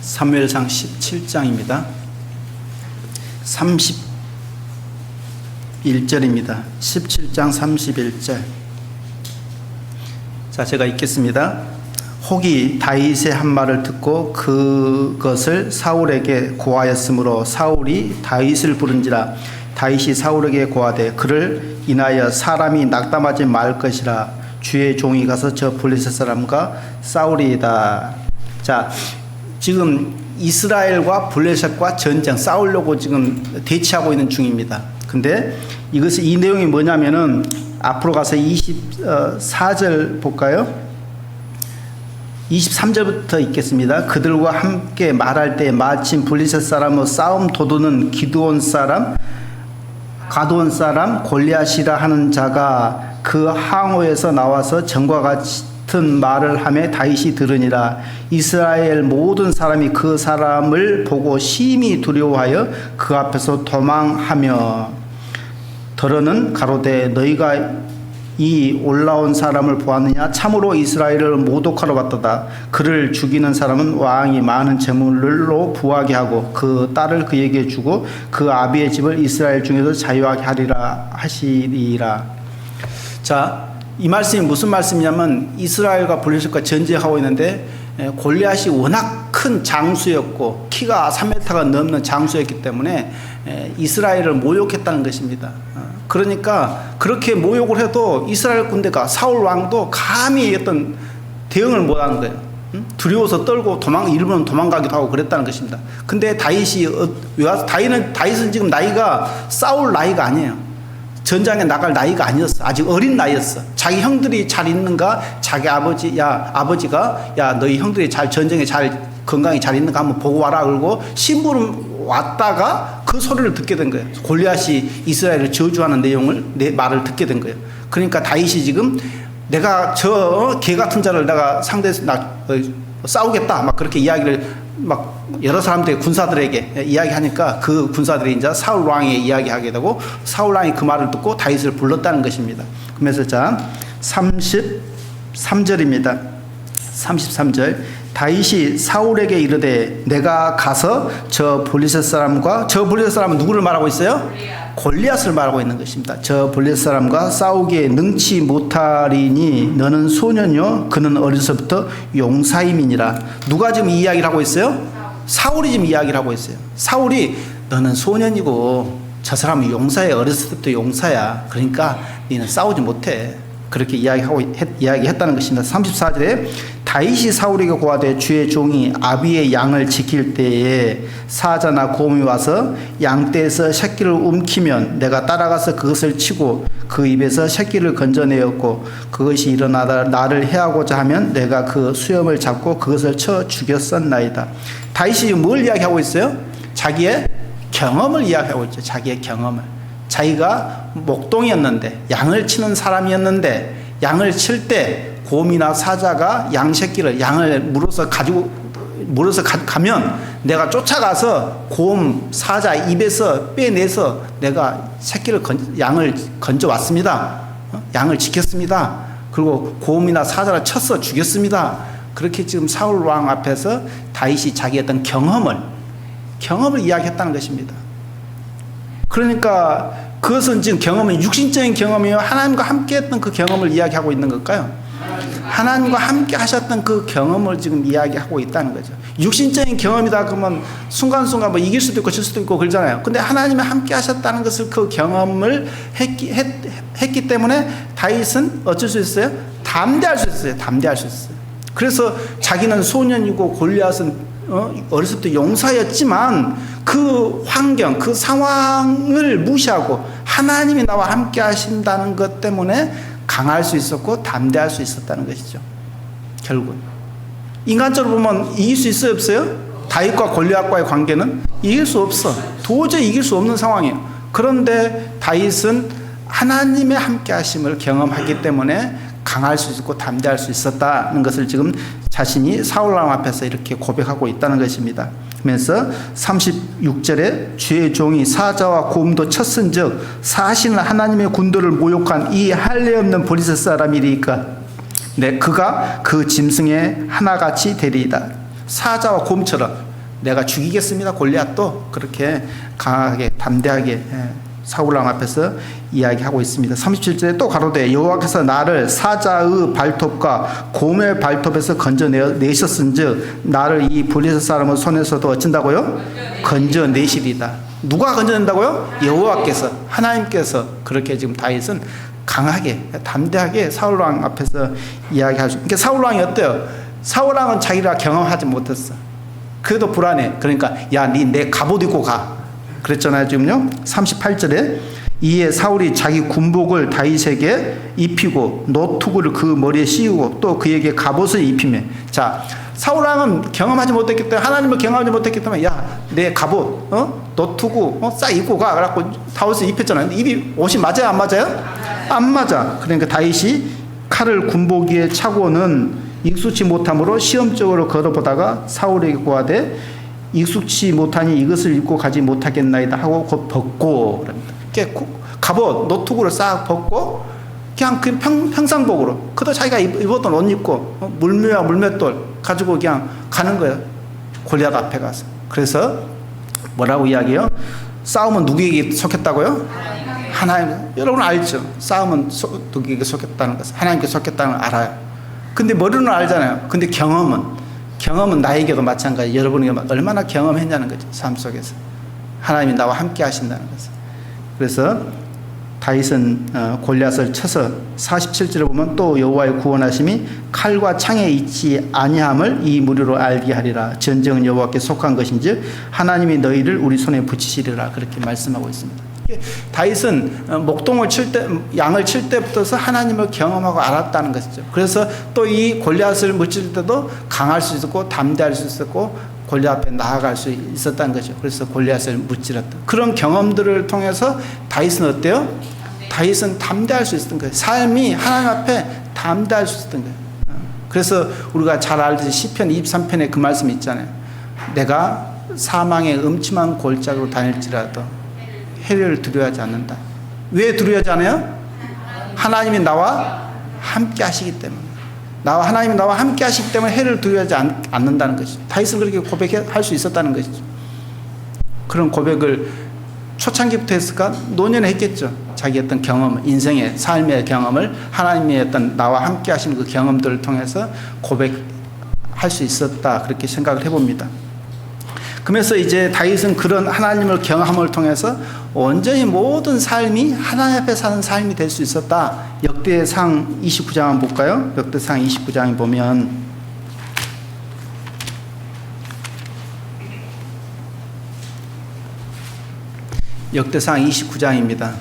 사무엘상 17장입니다. 31절입니다. 17장 31절. 자, 제가 읽겠습니다. 혹이 다윗의 한 말을 듣고 그것을 사울에게 고하였으므로 사울이 다윗을 부른지라. 다윗이 사울에게 고하되 그를 인하여 사람이 낙담하지 말 것이라. 주의 종이 가서 저 블레셋 사람과 싸우리이다. 자, 지금 이스라엘과 블레셋과 전쟁 싸우려고 지금 대치하고 있는 중입니다. 근데 이 내용이 뭐냐면은 앞으로 가서 24절 볼까요? 23절부터 읽겠습니다. 그들과 함께 말할 때 마침 블레셋 사람의 싸움 도두는 가드온 사람 골리앗이라 하는 자가 그 항우에서 나와서 전과 같은 말을 하며 다윗이 들으니라. 이스라엘 모든 사람이 그 사람을 보고 심히 두려워하여 그 앞에서 도망하며 더러는 가로되 너희가 이 올라온 사람을 보았느냐? 참으로 이스라엘을 모독하러 왔도다. 그를 죽이는 사람은 왕이 많은 재물로 부하게 하고 그 딸을 그에게 주고 그 아비의 집을 이스라엘 중에서 자유하게 하리라 하시리라. 자, 이 말씀이 무슨 말씀이냐면 이스라엘과 블레셋과 전쟁하고 있는데 골리앗이 워낙 큰 장수였고 키가 3m가 넘는 장수였기 때문에 이스라엘을 모욕했다는 것입니다. 그러니까 그렇게 모욕을 해도 이스라엘 군대가 사울 왕도 감히 어떤 대응을 못하는 거예요. 두려워서 떨고 일부는 도망가기도 하고 그랬다는 것입니다. 근데 다윗이 왜 와서 다윗은 지금 나이가 싸울 나이가 아니에요. 전장에 나갈 나이가 아니었어. 아직 어린 나이였어. 자기 형들이 잘 있는가? 자기 아버지가 너희 형들이 전쟁에 건강히 잘 있는가 한번 보고 와라. 그러고 심부름 왔다가 그 소리를 듣게 된 거예요. 골리앗이 이스라엘을 저주하는 말을 듣게 된 거예요. 그러니까 다윗이 지금 내가 저 개 같은 자를 내가 상대해서 싸우겠다. 막 그렇게 이야기를 막 여러 사람들의 군사들에게 이야기하니까 그 군사들이 이제 사울 왕에게 이야기하게 되고 사울 왕이 그 말을 듣고 다윗을 불렀다는 것입니다. 그러면서 자 33절입니다. 33절 다윗이 사울에게 이르되 내가 가서 저 블레셋 사람은 누구를 말하고 있어요? 골리앗을 말하고 있는 것입니다. 저 블레셋 사람과 싸우기에 능치 못하리니 너는 소년이요 그는 어려서부터 용사임이니라. 누가 지금 이 이야기를 하고 있어요? 사울이 지금 이야기를 하고 있어요. 사울이 너는 소년이고 저 사람은 용사야. 어렸을 때부터 용사야. 그러니까 너는 싸우지 못해. 그렇게 이야기했다는 것입니다. 34절에 다윗이 사울에게 고하되 주의 종이 아비의 양을 지킬 때에 사자나 곰이 와서 양떼에서 새끼를 움키면 내가 따라가서 그것을 치고 그 입에서 새끼를 건져내었고 그것이 일어나 나를 해하고자 하면 내가 그 수염을 잡고 그것을 쳐 죽였었나이다. 다윗이 지금 뭘 이야기하고 있어요? 자기의 경험을 이야기하고 있죠. 자기의 경험을. 자기가 목동이었는데 양을 치는 사람이었는데 양을 칠 때 곰이나 사자가 양을 물어서 가면 내가 쫓아가서 곰, 사자 입에서 빼내서 내가 양을 건져왔습니다. 양을 지켰습니다. 그리고 곰이나 사자를 쳐서 죽였습니다. 그렇게 지금 사울 왕 앞에서 다윗이 자기의 어떤 경험을 이야기했다는 것입니다. 그러니까 그것은 지금 경험은 육신적인 경험이요 하나님과 함께 했던 그 경험을 이야기하고 있는 걸까요? 하나님과 함께 하셨던 그 경험을 지금 이야기하고 있다는 거죠. 육신적인 경험이다 그러면 순간순간 뭐 이길 수도 있고 질 수도 있고 그러잖아요. 근데 하나님이 함께 하셨다는 것을 그 경험을 했기 때문에 다윗은 어쩔 수 있어요? 담대할 수 있어요. 그래서 자기는 소년이고 골리앗은 어렸을 때 용사였지만 그 환경, 그 상황을 무시하고 하나님이 나와 함께 하신다는 것 때문에 강할 수 있었고 담대할 수 있었다는 것이죠. 결국 인간적으로 보면 이길 수 있어요, 없어요? 다윗과 골리앗과의 관계는 이길 수 없어. 도저히 이길 수 없는 상황이에요. 그런데 다윗은 하나님의 함께 하심을 경험하기 때문에 강할 수 있고 담대할 수 있었다는 것을 지금 자신이 사울왕 앞에서 이렇게 고백하고 있다는 것입니다. 그래서 36절에 주의 종이 사자와 곰도 쳤은즉 사실은 하나님의 군도를 모욕한 이 할례 없는 블레셋 사람이리까 그가 그 짐승의 하나같이 되리이다. 사자와 곰처럼 내가 죽이겠습니다. 골리앗도 그렇게 강하게 담대하게 사울왕 앞에서 이야기하고 있습니다. 37절에 또 가로되 여호와께서 나를 사자의 발톱과 곰의 발톱에서 건져내셨은즉 나를 이 블레셋 사람의 손에서도 어쩐다고요? 건져내시리다. 누가 건져낸다고요? 여호와께서, 하나님께서. 그렇게 지금 다윗은 강하게 담대하게 사울왕 앞에서 이야기할 수. 그러니까 사울왕이 어때요? 사울왕은 자기가 경험하지 못했어. 그래도 불안해. 그러니까 야, 내 갑옷 입고 가. 그랬잖아요. 지금요 38절에 이에 사울이 자기 군복을 다윗에게 입히고 노투구를 그 머리에 씌우고 또 그에게 갑옷을 입히매. 자, 사울왕은 경험하지 못했기 때문에, 하나님을 경험하지 못했기 때문에 야, 내 갑옷 노투구 싹 입고 가. 그래갖고 다윗을 입혔잖아요. 옷이 맞아요 안 맞아요? 안 맞아. 그러니까 다윗이 칼을 군복 위에 차고는 익숙치 못함으로 시험적으로 걸어보다가 사울에게 고하되 익숙치 못하니 이것을 입고 가지 못하겠나이다 하고 곧 벗고, 그럽니다. 갑옷 노트구를 싹 벗고 그냥 그 평상복으로 그도 자기가 입었던 옷 입고 물매와 물맷돌 가지고 그냥 가는 거예요. 골리앗 앞에 가서. 그래서 뭐라고 이야기해요? 싸움은 누구에게 속했다고요? 하나님. 여러분 알죠? 싸움은 누구에게 속했다는 것을, 하나님께 속했다는 걸 알아요. 근데 머리는 알잖아요. 근데 경험은 나에게도 마찬가지. 여러분이 얼마나 경험했냐는 거죠. 삶 속에서 하나님이 나와 함께 하신다는 것을. 그래서 다윗은 골리앗을 쳐서 47절에 보면 또 여호와의 구원하심이 칼과 창에 있지 아니함을 이 무리로 알게 하리라. 전쟁은 여호와께 속한 것인즉 하나님이 너희를 우리 손에 붙이시리라. 그렇게 말씀하고 있습니다. 다윗은 목동을 칠 때, 양을 칠 때부터 하나님을 경험하고 알았다는 것이죠. 그래서 또 이 골리앗을 무찔 때도 강할 수 있었고 담대할 수 있었고 골리앗 앞에 나아갈 수 있었다는 거죠. 그래서 골리앗을 무찔렀다. 그런 경험들을 통해서 다윗은 어때요? 다윗은 담대할 수 있었던 거예요. 삶이 하나님 앞에 담대할 수 있었던 거예요. 그래서 우리가 잘 알듯이 시편 23편에 그 말씀이 있잖아요. 내가 사망의 음침한 골짜기로 다닐지라도 해를 두려워하지 않는다. 왜 두려워하지 않아요? 하나님이 나와 함께 하시기 때문에. 하나님이 나와 함께 하시기 때문에 해를 두려워하지 않는다는 것이죠. 다윗은 그렇게 고백할 수 있었다는 것이죠. 그런 고백을 초창기부터 했을까? 노년에 했겠죠. 자기 어떤 경험, 인생의 삶의 경험을 하나님의 어떤 나와 함께 하시는 그 경험들을 통해서 고백할 수 있었다. 그렇게 생각을 해봅니다. 그러면서 이제 다윗은 그런 하나님을 경험을 통해서 온전히 모든 삶이 하나님 앞에 사는 삶이 될 수 있었다. 역대상 29장 한번 볼까요? 역대상 29장에 보면 역대상 29장입니다.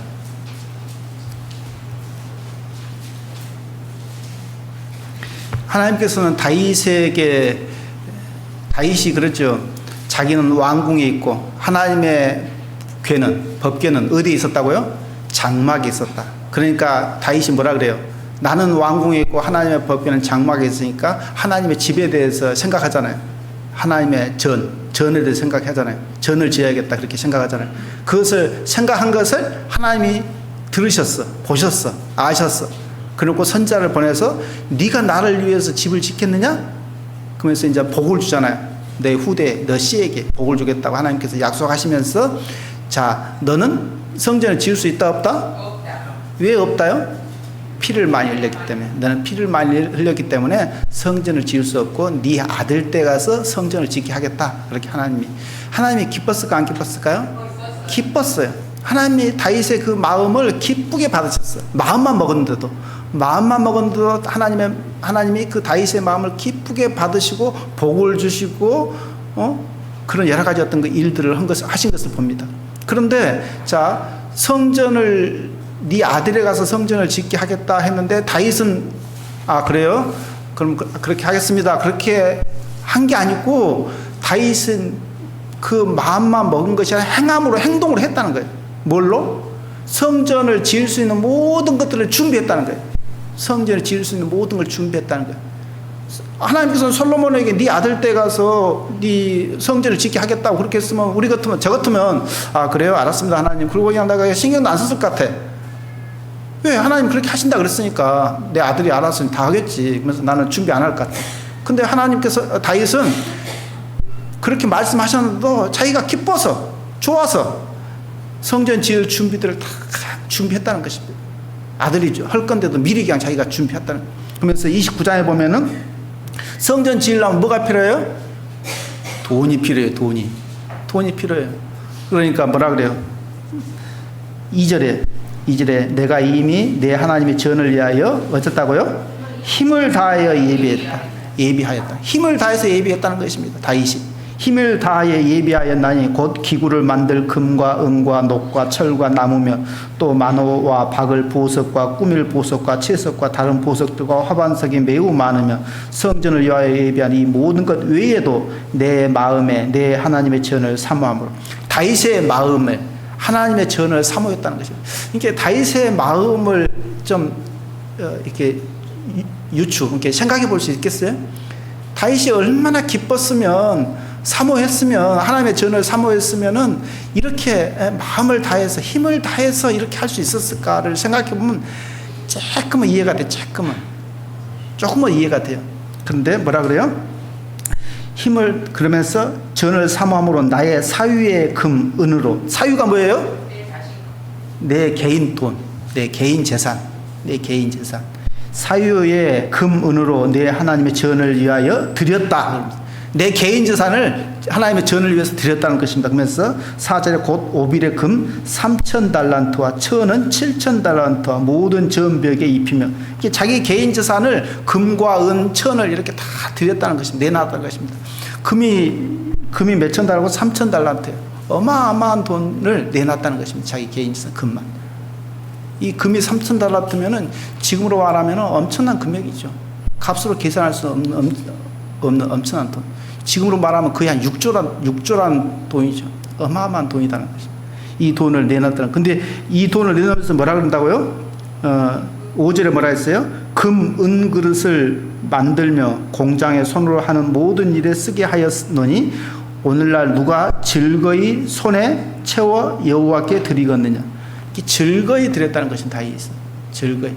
하나님께서는 다윗이 그랬죠. 자기는 왕궁에 있고 하나님의 궤는, 법궤는 어디에 있었다고요? 장막에 있었다. 그러니까 다윗이 뭐라 그래요? 나는 왕궁에 있고 하나님의 법궤는 장막에 있으니까 하나님의 집에 대해서 생각하잖아요. 하나님의 전에 대해서 생각하잖아요. 전을 지어야겠다 그렇게 생각하잖아요. 그것을 생각한 것을 하나님이 들으셨어, 보셨어, 아셨어. 그리고 선자를 보내서 네가 나를 위해서 집을 짓겠느냐? 그러면서 이제 복을 주잖아요. 내 후대, 너 씨에게 복을 주겠다고 하나님께서 약속하시면서 자, 너는 성전을 지을 수 있다 없다? 없다. 왜 없다요? 피를 많이 흘렸기 때문에. 너는 피를 많이 흘렸기 때문에 성전을 지을 수 없고 네 아들 때 가서 성전을 짓게 하겠다. 그렇게 하나님이 기뻤을까 안 기뻤을까요? 기뻤어요. 하나님이 다윗의 그 마음을 기쁘게 받으셨어요. 마음만 먹었는데도 하나님이 그 다윗의 마음을 기쁘게 받으시고 복을 주시고 그런 여러 가지 어떤 그 일들을 하신 것을 봅니다. 그런데 자, 성전을 네 아들에 가서 성전을 짓게 하겠다 했는데 다윗은 그래요? 그럼 그렇게 하겠습니다. 그렇게 한 게 아니고 다윗은 그 마음만 먹은 것이 아니라 행동으로 했다는 거예요. 뭘로? 성전을 지을 수 있는 모든 것들을 준비했다는 거예요. 성전을 지을 수 있는 모든 걸 준비했다는 거예요. 하나님께서는 솔로몬에게 네 아들 때 가서 네 성전을 짓게 하겠다고 그렇게 했으면 저 같으면 그래요? 알았습니다 하나님. 그리고 그냥 내가 신경도 안 썼을 것 같아. 왜? 하나님 그렇게 하신다 그랬으니까 내 아들이 알았으니 다 하겠지. 그러면서 나는 준비 안 할 것 같아. 근데 하나님께서 다윗은 그렇게 말씀하셨는데도 자기가 기뻐서 좋아서 성전 지을 준비들을 다 준비했다는 것입니다. 아들이 할 건데도 미리 그냥 자기가 준비했다는. 그러면서 29장에 보면은 성전 지으려면 뭐가 필요해요? 돈이 필요해요. 돈이 필요해요. 그러니까 뭐라 그래요? 2절에 내가 이미 내 하나님의 전을 위하여 어쨌다고요? 힘을 다하여 예비하였다. 힘을 다해서 예비했다는 것입니다. 다윗이 힘을 다하여 예비하였나니 곧 기구를 만들 금과 은과 녹과 철과 나무며 또 만호와 박을 보석과 꾸밀 보석과 채석과 다른 보석들과 화반석이 매우 많으며 성전을 위하여 예비한 이 모든 것 외에도 내 마음에 내 하나님의 전을 사모함으로. 다윗의 마음을 하나님의 전을 사모했다는 것입니다. 그러니까 다윗의 마음을 좀 이렇게 이렇게 생각해 볼 수 있겠어요? 다윗이 얼마나 기뻤으면, 사모했으면, 하나님의 전을 사모했으면은 이렇게 마음을 다해서 힘을 다해서 이렇게 할 수 있었을까를 생각해 보면 조금은 이해가 돼. 조금은 이해가 돼요. 그런데 뭐라 그래요? 힘을, 그러면서 전을 사모함으로 나의 사유의 금 은으로. 사유가 뭐예요? 내 개인 돈, 내 개인 재산. 사유의 금 은으로 내 하나님의 전을 위하여 드렸다. 내 개인 재산을 하나님의 전을 위해서 드렸다는 것입니다. 그러면서 4절에 곧 오빌의 금 3,000달란트와 천은 7,000달란트와 모든 전벽에 입히며, 자기 개인 재산을 금과 은, 천을 이렇게 다 드렸다는 것입니다. 내놨다는 것입니다. 금이 몇천 달러고 3,000달란트예요. 어마어마한 돈을 내놨다는 것입니다. 자기 개인 재산 금만. 이 금이 3,000달란트면은 지금으로 말하면 엄청난 금액이죠. 값으로 계산할 수 없는 엄청난 돈. 지금으로 말하면 거의 한 6조란 돈이죠. 어마어마한 돈이라는 것입니다. 이 돈을 내놨다는. 근데 이 돈을 내놓으면서 뭐라 그런다고요? 5절에 뭐라 했어요? 금, 은 그릇을 만들며 공장에 손으로 하는 모든 일에 쓰게 하였노니 오늘날 누가 즐거이 손에 채워 여호와께 드리겠느냐. 즐거이 드렸다는 것입니다. 다윗은 즐거이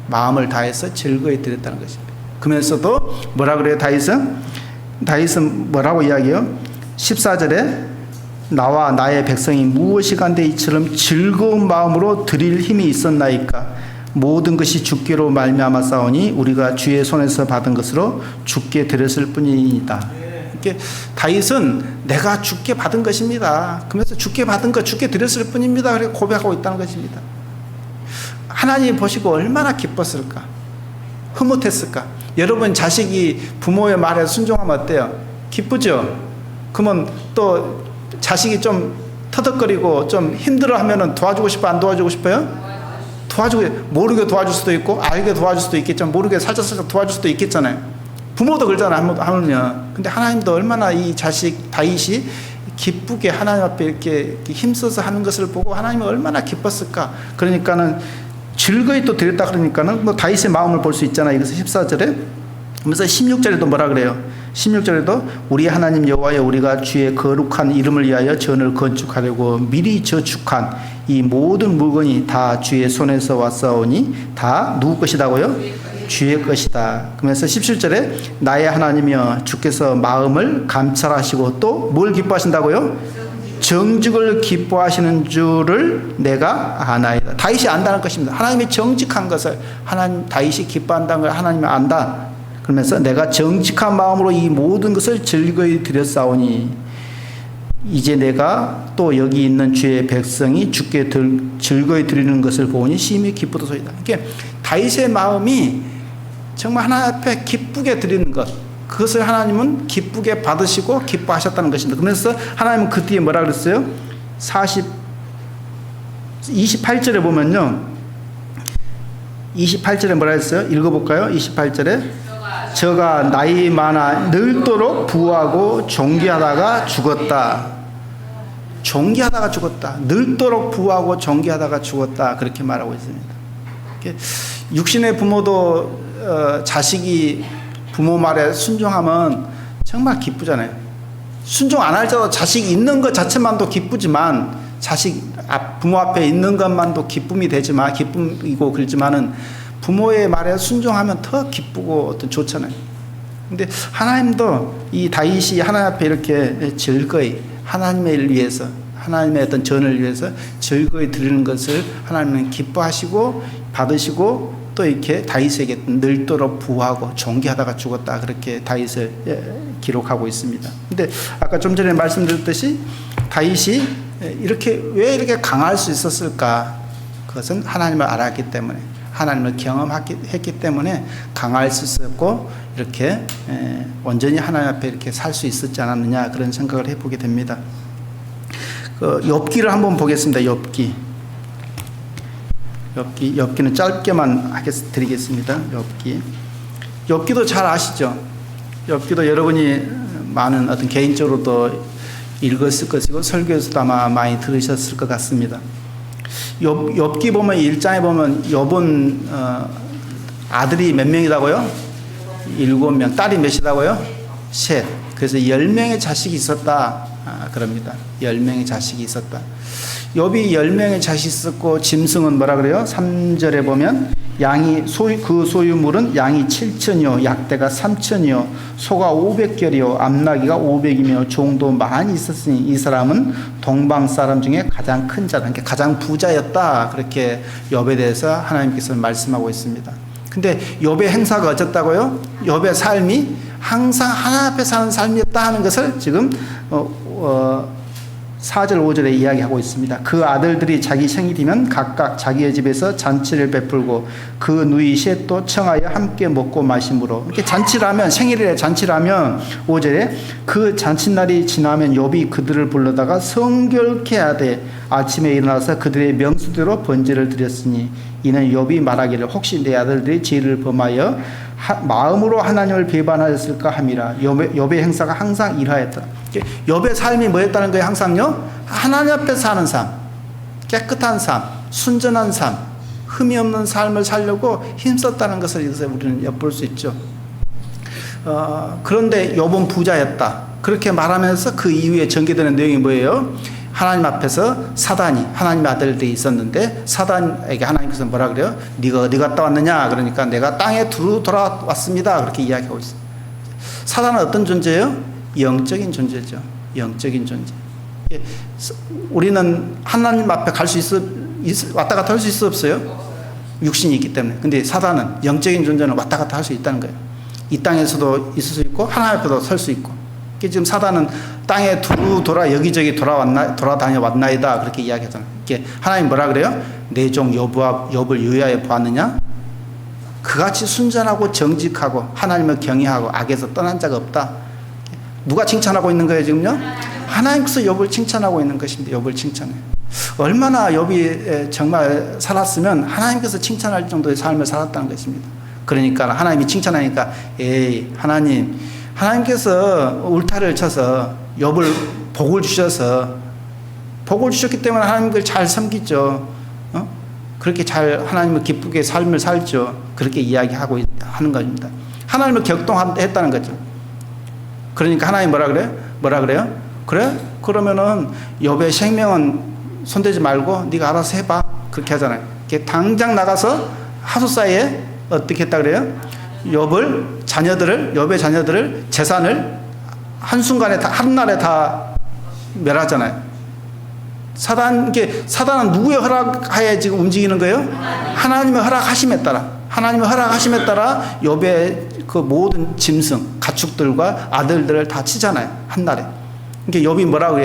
마음을 다해서 즐거이 드렸다는 것입니다. 그러면서도 뭐라 그래요? 다윗은 뭐라고 이야기해요? 14절에 나와 나의 백성이 무엇이 간데 이처럼 즐거운 마음으로 드릴 힘이 있었나이까. 모든 것이 주께로 말미암아 싸우니 우리가 주의 손에서 받은 것으로 주께 드렸을 뿐이니이다. 이렇게 다윗은 내가 주께 받은 것입니다. 그러면서 주께 받은 것 주께 드렸을 뿐입니다. 그렇게 고백하고 있다는 것입니다. 하나님 보시고 얼마나 기뻤을까? 흐뭇했을까? 여러분 자식이 부모의 말에 순종하면 어때요? 기쁘죠? 그러면 또 자식이 좀 터덕거리고 좀 힘들어하면 도와주고 싶어, 안 도와주고 싶어요? 모르게 도와줄 수도 있고 알게 도와줄 수도 있겠지만 모르게 살짝 도와줄 수도 있겠잖아요. 부모도 그러잖아요. 하물며. 근데 하나님도 얼마나 이 자식 다윗이 기쁘게 하나님 앞에 이렇게 힘써서 하는 것을 보고 하나님이 얼마나 기뻤을까. 그러니까는 즐거이 또 드렸다 그러니까는 뭐 다윗의 마음을 볼 수 있잖아요. 이것을 14절에. 그래서 16절에도 뭐라 그래요? 16절에도 우리 하나님 여호와여 우리가 주의 거룩한 이름을 위하여 전을 건축하려고 미리 저축한 이 모든 물건이 다 주의 손에서 왔사오니 다 누구 것이다고요? 주의 것이다. 그러면서 17절에 나의 하나님이여 주께서 마음을 감찰하시고 또 뭘 기뻐하신다고요? 정직을 기뻐하시는 줄을 내가 아나이다. 다윗이 안다는 것입니다. 하나님의 정직한 것을 다윗이 기뻐한다는 걸 하나님이 안다. 그러면서 내가 정직한 마음으로 이 모든 것을 즐거이 드렸사오니 이제 내가 또 여기 있는 주의 백성이 주께 즐거이 드리는 것을 보니 심히 기쁘도소이다. 이게 다윗의 마음이 정말 하나님 앞에 기쁘게 드리는 것, 그것을 하나님은 기쁘게 받으시고 기뻐하셨다는 것입니다. 그래서 하나님은 그 뒤에 뭐라 그랬어요? 28절에 보면요, 28절에 뭐라 했어요? 읽어볼까요? 28절에 저가 나이 많아 늙도록 부하고 존귀하다가 죽었다. 늙도록 부하고 존귀하다가 죽었다. 그렇게 말하고 있습니다. 육신의 부모도 자식이 부모 말에 순종하면 정말 기쁘잖아요. 순종 안 할지라도 자식이 있는 것 자체만도 기쁘지만 부모 앞에 있는 것만도 기쁨이고 그렇지만은 부모의 말에 순종하면 더 기쁘고 어떤 좋잖아요. 근데 하나님도 이 다윗이 하나님 앞에 이렇게 즐거이 하나님을 위해서 하나님의 어떤 전을 위해서 즐거이 드리는 것을 하나님은 기뻐하시고 받으시고 또 이렇게 다윗에게 늘도록 부하고 존귀하다가 죽었다 그렇게 다윗을 기록하고 있습니다. 근데 아까 좀 전에 말씀드렸듯이 다윗이 왜 이렇게 강할 수 있었을까? 그것은 하나님을 알았기 때문에 하나님을 경험했기 때문에 강할 수 있었고 이렇게 온전히 하나님 앞에 이렇게 살 수 있었지 않았느냐 그런 생각을 해보게 됩니다. 욥기를 한번 보겠습니다. 욥기는 짧게만 드리겠습니다. 욥기도 잘 아시죠? 욥기도 여러분이 많은 어떤 개인적으로도 읽었을 것이고 설교에서도 아마 많이 들으셨을 것 같습니다. 욥기 보면 1장에 보면 욥은 아들이 몇 명이라고요? 7명. 딸이 몇이라고요? 셋. 그래서 10명의 자식이 있었다. 그럽니다. 10명의 자식이 있었다. 욥이 10명의 자식이 있었고 짐승은 뭐라 그래요? 3절에 보면 그 소유물은 양이 7천이요 약대가 3천이요 소가 500결이요 암나귀가 500이며 종도 많이 있었으니 이 사람은 동방 사람 중에 가장 큰 자다. 그러니까 가장 부자였다. 그렇게 욥에 대해서 하나님께서 말씀하고 있습니다. 근데 욥의 행사가 어쨌다고요? 욥의 삶이 항상 하나님 앞에 사는 삶이었다 하는 것을 지금 4절 5절에 이야기하고 있습니다. 그 아들들이 자기 생일이면 각각 자기의 집에서 잔치를 베풀고 그 누이 셋도 청하여 함께 먹고 마심으로 이렇게 잔치라면 생일에 잔치라면 5절에 그 잔칫날이 지나면 욥이 그들을 불러다가 성결케 하되 아침에 일어나서 그들의 명수대로 번제를 드렸으니 이는 욥이 말하기를 혹시 내 아들들이 죄를 범하여 마음으로 하나님을 배반하였을까 함이라. 욥의 행사가 항상 이러하였다. 욥의 삶이 뭐였다는 거예요? 항상요 하나님 앞에 사는 삶, 깨끗한 삶, 순전한 삶, 흠이 없는 삶을 살려고 힘썼다는 것을 여기서 우리는 엿볼 수 있죠. 그런데 욥은 부자였다 그렇게 말하면서 그 이후에 전개되는 내용이 뭐예요? 하나님 앞에서 사단이 하나님의 아들들이 있었는데 사단에게 하나님께서 뭐라 그래요? 네가 어디 갔다 왔느냐? 그러니까 내가 땅에 돌아왔습니다. 그렇게 이야기하고 있어요. 사단은 어떤 존재예요? 영적인 존재죠. 영적인 존재. 우리는 하나님 앞에 갈 수 왔다 갔다 할 수 있어 없어요? 육신이 있기 때문에. 근데 사단은 영적인 존재는 왔다 갔다 할 수 있다는 거예요. 이 땅에서도 있을 수 있고 하나님 앞에도 설 수 있고. 지금 사단은 땅에 돌아 여기저기 돌아다녀 왔나이다 그렇게 이야기하잖아요. 하나님 뭐라 그래요? 내 종 욥을 유의하여 보았느냐? 그같이 순전하고 정직하고 하나님을 경외하고 악에서 떠난 자가 없다. 누가 칭찬하고 있는 거예요 지금요? 하나님께서 욥을 칭찬하고 있는 것입니다. 욥을 칭찬해요. 얼마나 욥이 정말 살았으면 하나님께서 칭찬할 정도의 삶을 살았다는 것입니다. 그러니까 하나님이 칭찬하니까 에이 하나님께서 울타리를 쳐서 욥을 복을 주셨기 때문에 하나님을 잘 섬기죠. 그렇게 잘 하나님을 기쁘게 삶을 살죠. 그렇게 이야기하고 하는 겁니다. 하나님을 격동했다는 거죠. 그러니까 하나님 뭐라 그래요? 그래? 그러면은 욥의 생명은 손대지 말고 네가 알아서 해봐. 그렇게 하잖아요. 당장 나가서 하루 사이에 어떻게 했다 그래요? 욥의 자녀들을 재산을 한순간에 한날에 다 멸하잖아요. 사단은 누구의 허락하에 지금 움직이는 거예요? 하나님의 허락하심에 따라 욥의 그 모든 짐승, 가축들과 아들들을 다 치잖아요. 한날에. 그러니까 욥이 뭐라고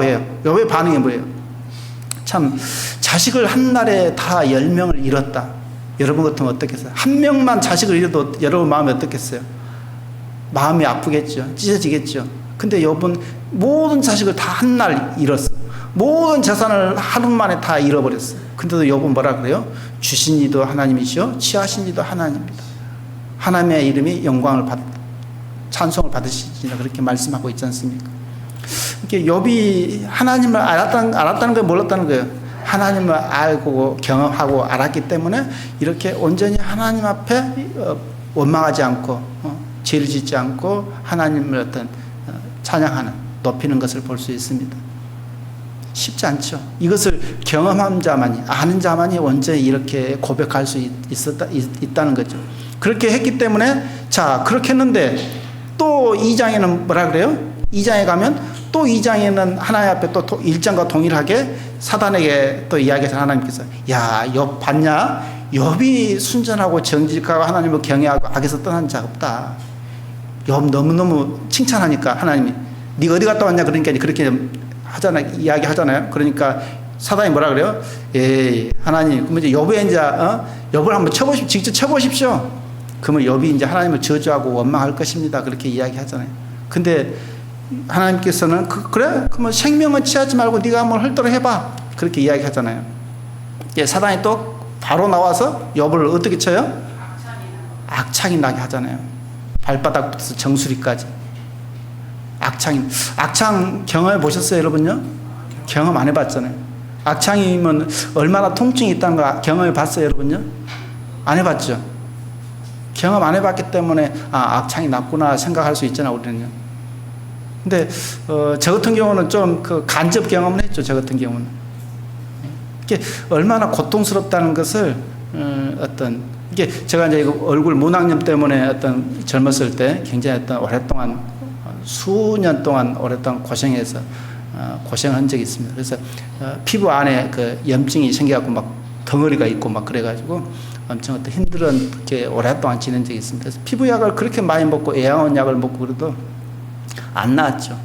해요? 욥의 반응이 뭐예요? 참 자식을 한날에 다 10명을 잃었다. 여러분 같으면 어떻겠어요? 한 명만 자식을 잃어도 여러분 마음이 어떻겠어요? 마음이 아프겠죠. 찢어지겠죠. 근데 욥은 모든 자식을 다 한 날 잃었어. 모든 재산을 하루 만에 다 잃어버렸어. 근데도 욥은 뭐라 그래요? 주신 이도 하나님이시요 취하신 이도 하나님입니다. 하나님의 이름이 찬송을 받으시리라 그렇게 말씀하고 있지 않습니까? 그러니까 욥이 하나님을 알았다는 걸 몰랐다는 거예요. 하나님을 알고 경험하고 알았기 때문에 이렇게 온전히 하나님 앞에 원망하지 않고 죄를 짓지 않고 하나님을 찬양하는 높이는 것을 볼 수 있습니다. 쉽지 않죠. 이것을 경험한 자만이 아는 자만이 온전히 이렇게 고백할 수 있다는 거죠. 그렇게 했기 때문에 그렇게 했는데 또 2장에는 뭐라 그래요? 2장에 가면 또 2장에는 하나님 앞에 또 1장과 동일하게 사단에게 또 이야기해서 하나님께서 야, 욥 봤냐? 욥이 순전하고 정직하고 하나님을 경외하고 악에서 떠난 자 없다. 욥 너무너무 칭찬하니까 하나님이 네가 어디 갔다 왔냐 그러니까 그렇게 하잖아요. 이야기 하잖아요. 그러니까 사단이 뭐라 그래요? 예, 하나님 그러면 이제 욥의 이제 욥을 한번 쳐보십시오. 직접 쳐보십시오. 그러면 욥이 이제 하나님을 저주하고 원망할 것입니다. 그렇게 이야기하잖아요. 근데 하나님께서는 그래? 그러면 생명은 취하지 말고 네가 한번 헐도록 해봐. 그렇게 이야기하잖아요. 예, 사단이 또 바로 나와서 욥을 어떻게 쳐요? 악창이 나게 하잖아요. 발바닥부터 정수리까지. 악창 경험해 보셨어요, 여러분요? 경험 안 해봤잖아요. 악창이면 얼마나 통증이 있다는 거 경험해 봤어요, 여러분요? 안 해봤죠? 경험 안 해봤기 때문에 악창이 났구나 생각할 수 있잖아요, 우리는요. 근데 저 같은 경우는 좀 그 간접 경험을 했죠. 저 같은 경우는 이게 얼마나 고통스럽다는 것을 이게 제가 이제 얼굴 문학염 때문에 젊었을 때 굉장히 오랫동안 수년 동안 오랫동안 고생해서 고생한 적이 있습니다. 그래서 피부 안에 그 염증이 생겨갖고 막 덩어리가 있고 막 그래가지고 엄청 힘들은 게 오랫동안 지낸 적이 있습니다. 그래서 피부약을 그렇게 많이 먹고 애양원 약을 먹고 그래도 안 나았죠.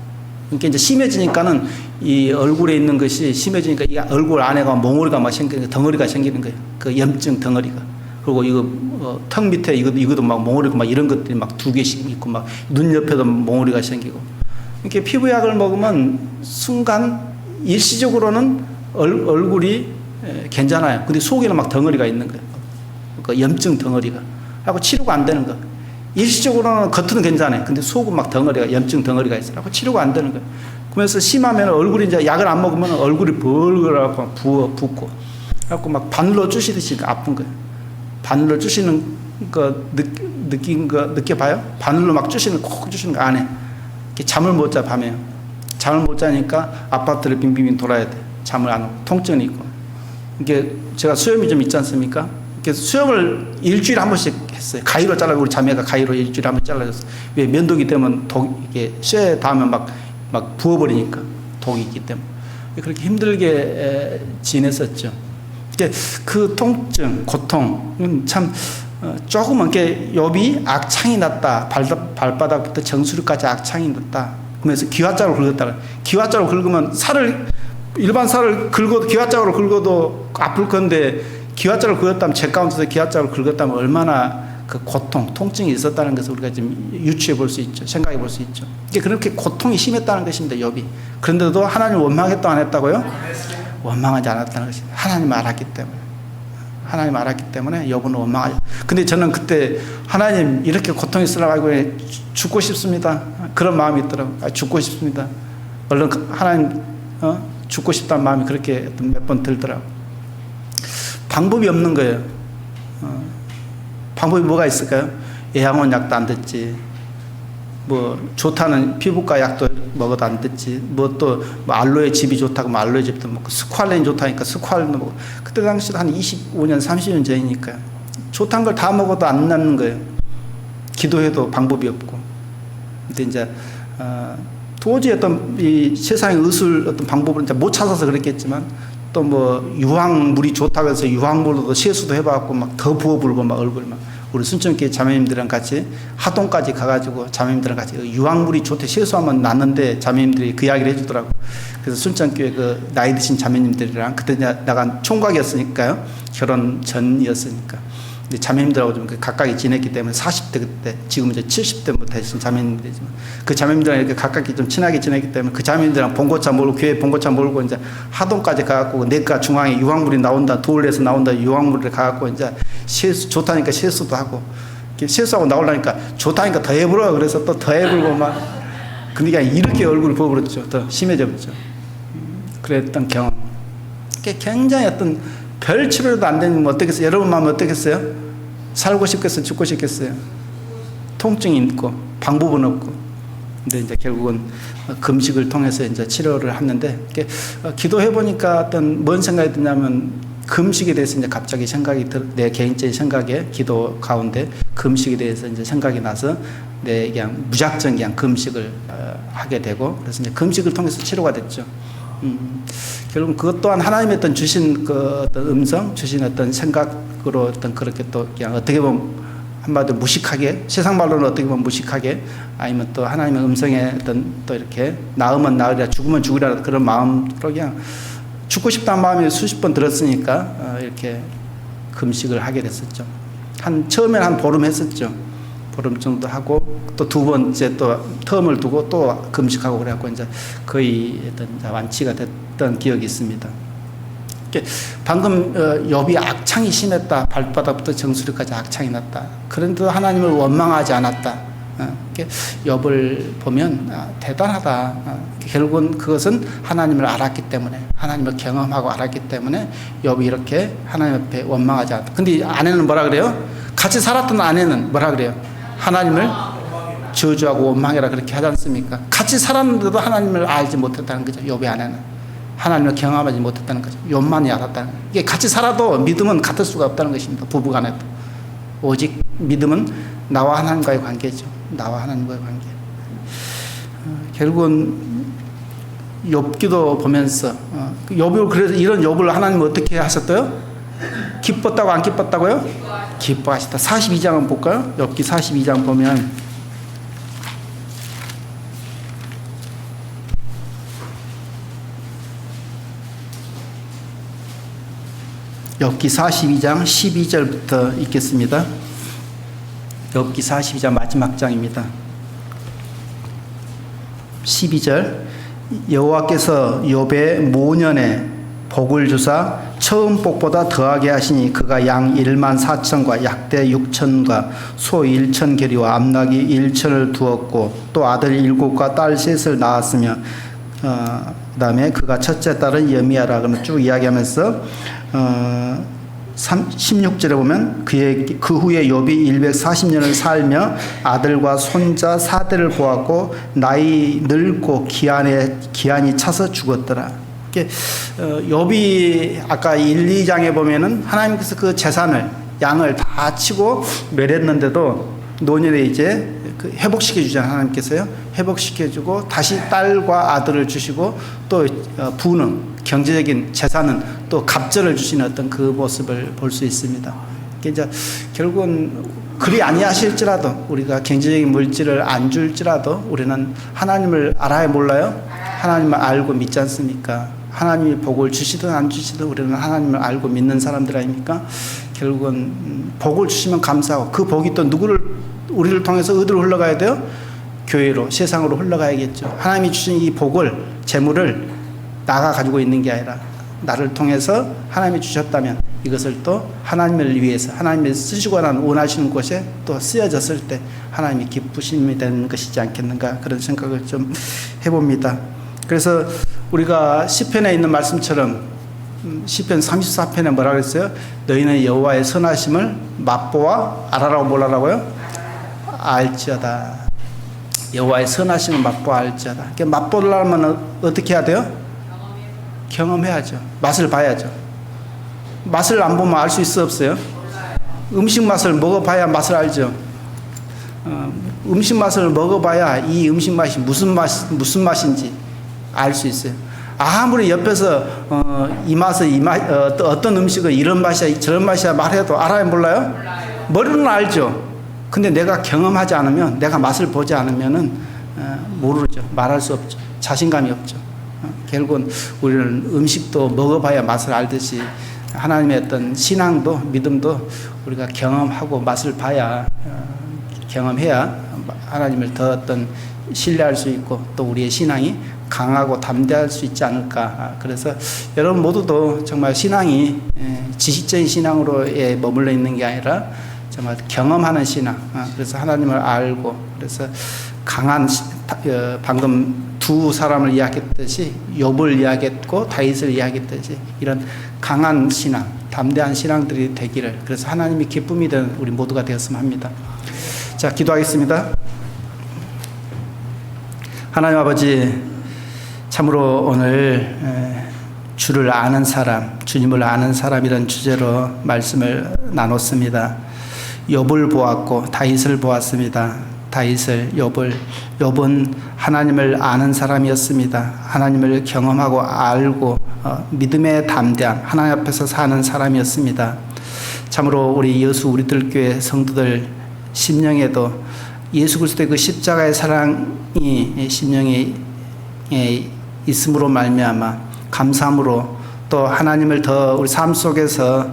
그러니까 이제 심해지니까는 이 얼굴에 있는 것이 심해지니까 이 얼굴 안에가 몽골이가 막 생기는 덩어리가 생기는 거예요. 그 염증 덩어리가. 그리고 이거 턱 밑에 이것도 막 몽골이고 막 이런 것들이 막 2개씩 있고 막 눈 옆에도 몽골이가 생기고. 이렇게 피부약을 먹으면 순간 일시적으로는 얼굴이 괜찮아요. 근데 속에는 막 덩어리가 있는 거예요. 그 염증 덩어리가. 하고 치료가 안 되는 거. 일시적으로는 겉은 괜찮아요. 근데 속은 막 덩어리가, 염증 덩어리가 있어요. 치료가 안 되는 거예요. 그래서 심하면 얼굴이 이제 약을 안 먹으면 얼굴이 벌겋고 붓고. 그래갖고 막 바늘로 쑤시듯이 아픈 거예요. 바늘로 쑤시는 거 느껴봐요? 바늘로 막 콕 쑤시는 거 안 해. 잠을 못 자, 밤에. 잠을 못 자니까 아파트를 빙빙 돌아야 돼. 잠을 안 오고. 통증이 있고. 이게 제가 수염이 좀 있지 않습니까? 수염을 일주일에 한 번씩 했어요. 가위로 잘라고 우리 자매가 가위로 일주일에 한 번 잘라줬어요. 왜 면도기 되면 이게 쇠 닿으면 막 부어버리니까 독이 있기 때문에 그렇게 힘들게 지냈었죠. 그 통증, 고통은 참 조금 이렇게 욥이 악창이 났다. 발바닥부터 정수리까지 악창이 났다. 그러면서 기와자로 긁었다. 기와자로 긁으면 일반 살을 긁어도 기와자로 긁어도 아플 건데 기와자로 긁었다면 제 가운데서 기와자로 긁었다면 얼마나 그 고통, 통증이 있었다는 것을 우리가 지금 유추해 볼 수 있죠. 생각해 볼 수 있죠. 이게 그렇게 고통이 심했다는 것입니다. 욥이. 그런데도 하나님 원망했다 안 했다고요? 원망하지 않았다는 것입니다. 하나님 알았기 때문에. 하나님 알았기 때문에 욥은 원망하지. 근데 저는 그때 하나님 이렇게 고통이 있으라고 죽고 싶습니다. 그런 마음이 있더라고요. 죽고 싶습니다. 얼른 하나님 죽고 싶다는 마음이 그렇게 몇 번 들더라고요. 방법이 없는 거예요. 방법이 뭐가 있을까요? 애양원 약도 안 듣지. 뭐 좋다는 피부과 약도 먹어도 안 듣지. 뭐 또 알로에 즙이 좋다고 뭐 알로에 즙도 먹고 스ኳ알렌이 좋다니까 스ኳ알도 먹고. 그때 당시도 한 25년 30년 전이니까요. 좋다는 걸 다 먹어도 안 낫는 거예요. 기도해도 방법이 없고. 근데 이제 도저히 이 세상의 의술 방법을 이제 못 찾아서 그랬겠지만 또 뭐 유황물이 좋다고 해서 유황물로도 세수도 해봤고 막 더 부어불고 막 얼굴 막 우리 순천교회 자매님들이랑 같이 하동까지 가가지고 자매님들이랑 같이 유황물이 좋대 세수하면 낫는데 자매님들이 그 이야기를 해주더라고. 그래서 순천교회 그 나이 드신 자매님들이랑 그때 나간 총각이었으니까요. 결혼 전이었으니까. 근데 자매님들하고 좀 가깝게 지냈기 때문에 40대 그때 지금 이제 70대부터 되신 자매님들이지만 그 자매님들이랑 이렇게 가깝게 좀 친하게 지냈기 때문에 그 자매님들이랑 봉고차 몰고 교회 봉고차 몰고 이제 하동까지 가갖고 내과 중앙에 유황물이 나온다 돌에서 나온다 유황물을 가갖고 이제 세수 좋다니까 세수도 하고 세수하고 나오려니까 좋다니까 더 해불어 그래서 또 더 해불고 막 근데 그냥 이렇게 얼굴을 부어버렸죠. 더 심해져 버렸죠. 그랬던 경험. 굉장히 별 치료도 안 되면 어떻겠어요? 여러분 마음은 어떻겠어요? 살고 싶겠어요? 죽고 싶겠어요? 통증이 있고 방법은 없고. 근데 이제 결국은 금식을 통해서 이제 치료를 하는데 기도해 보니까 뭔 생각이 드냐면 금식에 대해서 이제 갑자기 내 개인적인 생각에 기도 가운데 금식에 대해서 이제 생각이 나서 내 그냥 무작정 그냥 금식을 하게 되고 그래서 이제 금식을 통해서 치료가 됐죠. 결국 그것 또한 하나님의 어떤 주신 그 어떤 음성, 주신 어떤 생각으로 어떤 그렇게 또 그냥 어떻게 보면 한마디로 무식하게, 세상 말로는 어떻게 보면 무식하게, 아니면 또 하나님의 음성에 어떤 또 이렇게 나으면 나으리라, 죽으면 죽으리라 그런 마음으로 그냥 죽고 싶다는 마음이 수십 번 들었으니까 이렇게 금식을 하게 됐었죠. 처음에는 한 보름 했었죠. 보름 정도 하고 또 두 번째 또 텀을 두고 또 금식하고 그래갖고 이제 거의 어떤 완치가 됐던 기억이 있습니다. 방금 욥이 악창이 심했다. 발바닥부터 정수리까지 악창이 났다. 그런데도 하나님을 원망하지 않았다. 욥을 보면 대단하다. 결국은 그것은 하나님을 알았기 때문에, 하나님을 경험하고 알았기 때문에 욥이 이렇게 하나님 앞에 원망하지 않았다. 근데 아내는 뭐라 그래요? 같이 살았던 아내는 뭐라 그래요? 하나님을 저주하고 원망해라 그렇게 하지 않습니까? 같이 살았는데도 하나님을 알지 못했다는 거죠. 욥의 아내는. 하나님을 경험하지 못했다는 거죠. 욥만이 알았다는 거죠. 이게 같이 살아도 믿음은 같을 수가 없다는 것입니다. 부부간에도. 오직 믿음은 나와 하나님과의 관계죠. 나와 하나님과의 관계. 결국은 욥기도 보면서 욥을 그래서 이런 욥을 하나님 어떻게 하셨어요? 기뻤다고 안 기뻤다고요? 기뻐하시다. 42장은 볼까요? 욥기 42장 보면 욥기 42장 12절부터 읽겠습니다. 욥기 42장 마지막 장입니다. 12절 여호와께서 욥의 모년에 복을 주사 처음 복보다 더하게 하시니 그가 양 1만 4천과 약대 6천과 소 1천 계리와 암낙이 1천을 두었고 또 아들 7과 딸 3을 낳았으며 그 다음에 그가 첫째 딸은 여미야라 그러면 쭉 이야기하면서 16절에 보면 그 후에 욥이 140년을 살며 아들과 손자 4대를 보았고 나이 늙고 기한이 차서 죽었더라. 욥이 아까 1, 2장에 보면은 하나님께서 그 재산을 양을 다 치고 멸했는데도 노년에 이제 회복시켜 주잖아요. 하나님께서요. 회복시켜 주고 다시 딸과 아들을 주시고 또 부는 경제적인 재산은 또 갑절을 주시는 어떤 그 모습을 볼 수 있습니다. 이제 결국은 그리 아니하실지라도 우리가 경제적인 물질을 안 줄지라도 우리는 하나님을 알아야 몰라요? 하나님을 알고 믿지 않습니까? 하나님이 복을 주시든 안 주시든 우리는 하나님을 알고 믿는 사람들 아닙니까? 결국은 복을 주시면 감사하고 그 복이 또 우리를 통해서 어디로 흘러가야 돼요? 교회로, 세상으로 흘러가야겠죠. 하나님이 주신 이 복을, 재물을 나가 가지고 있는 게 아니라 나를 통해서 하나님이 주셨다면 이것을 또 하나님을 위해서 하나님이 쓰시거나 원하시는 곳에 또 쓰여졌을 때 하나님이 기쁘심이 되는 것이지 않겠는가 그런 생각을 좀 해봅니다. 그래서 우리가 시편에 있는 말씀처럼 시편 34편에 뭐라 그랬어요? 너희는 여호와의 선하심을 맛보아 알아라고 몰라라고요? 알지어다. 여호와의 선하심을 맛보아 알지어다. 그러니까 맛보려면 어떻게 해야 돼요? 경험해야죠. 맛을 봐야죠. 맛을 안 보면 알 수 있어 없어요? 음식 맛을 먹어봐야 맛을 알죠. 음식 맛을 먹어봐야 이 음식 맛이 무슨 맛인지 알 수 있어요. 아무리 옆에서 이 맛은 어떤 음식은 이런 맛이야 저런 맛이야 말해도 알아요 몰라요? 머리로는 알죠. 근데 내가 경험하지 않으면 내가 맛을 보지 않으면은 모르죠. 말할 수 없죠. 자신감이 없죠. 결국은 우리는 음식도 먹어봐야 맛을 알듯이 하나님의 어떤 신앙도 믿음도 우리가 경험하고 맛을 봐야 경험해야 하나님을 더 어떤 신뢰할 수 있고 또 우리의 신앙이 강하고 담대할 수 있지 않을까. 그래서 여러분 모두도 정말 신앙이 지식적인 신앙으로 머물러 있는 게 아니라 정말 경험하는 신앙. 그래서 하나님을 알고 그래서 강한 방금 두 사람을 이야기했듯이 욥을 이야기했고 다윗을 이야기했듯이 이런 강한 신앙, 담대한 신앙들이 되기를 그래서 하나님이 기쁨이 되는 우리 모두가 되었으면 합니다. 자, 기도하겠습니다. 하나님 아버지, 참으로 오늘 주를 아는 사람, 주님을 아는 사람이라는 주제로 말씀을 나눴습니다. 욥을 보았고 다윗을 보았습니다. 다윗을 욥은 하나님을 아는 사람이었습니다. 하나님을 경험하고 알고 믿음에 담대한 하나님 앞에서 사는 사람이었습니다. 참으로 우리 여수 우리들 교회 성도들 심령에도 예수 그리스도의 그 십자가의 사랑이 심령에 있음으로 말미암아 감사함으로 또 하나님을 더 우리 삶 속에서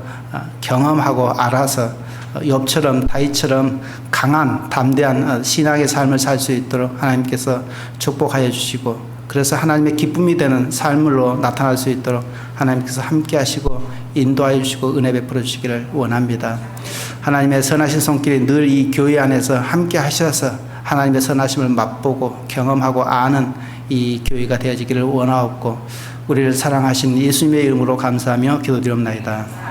경험하고 알아서 욥처럼 다윗처럼 강한 담대한 신앙의 삶을 살 수 있도록 하나님께서 축복하여 주시고, 그래서 하나님의 기쁨이 되는 삶으로 나타날 수 있도록 하나님께서 함께 하시고 인도하여 주시고 은혜 베풀어 주시기를 원합니다. 하나님의 선하신 손길이 늘 이 교회 안에서 함께 하셔서 하나님의 선하심을 맛보고 경험하고 아는 이 교회가 되어지기를 원하옵고, 우리를 사랑하신 예수님의 이름으로 감사하며 기도드립나이다.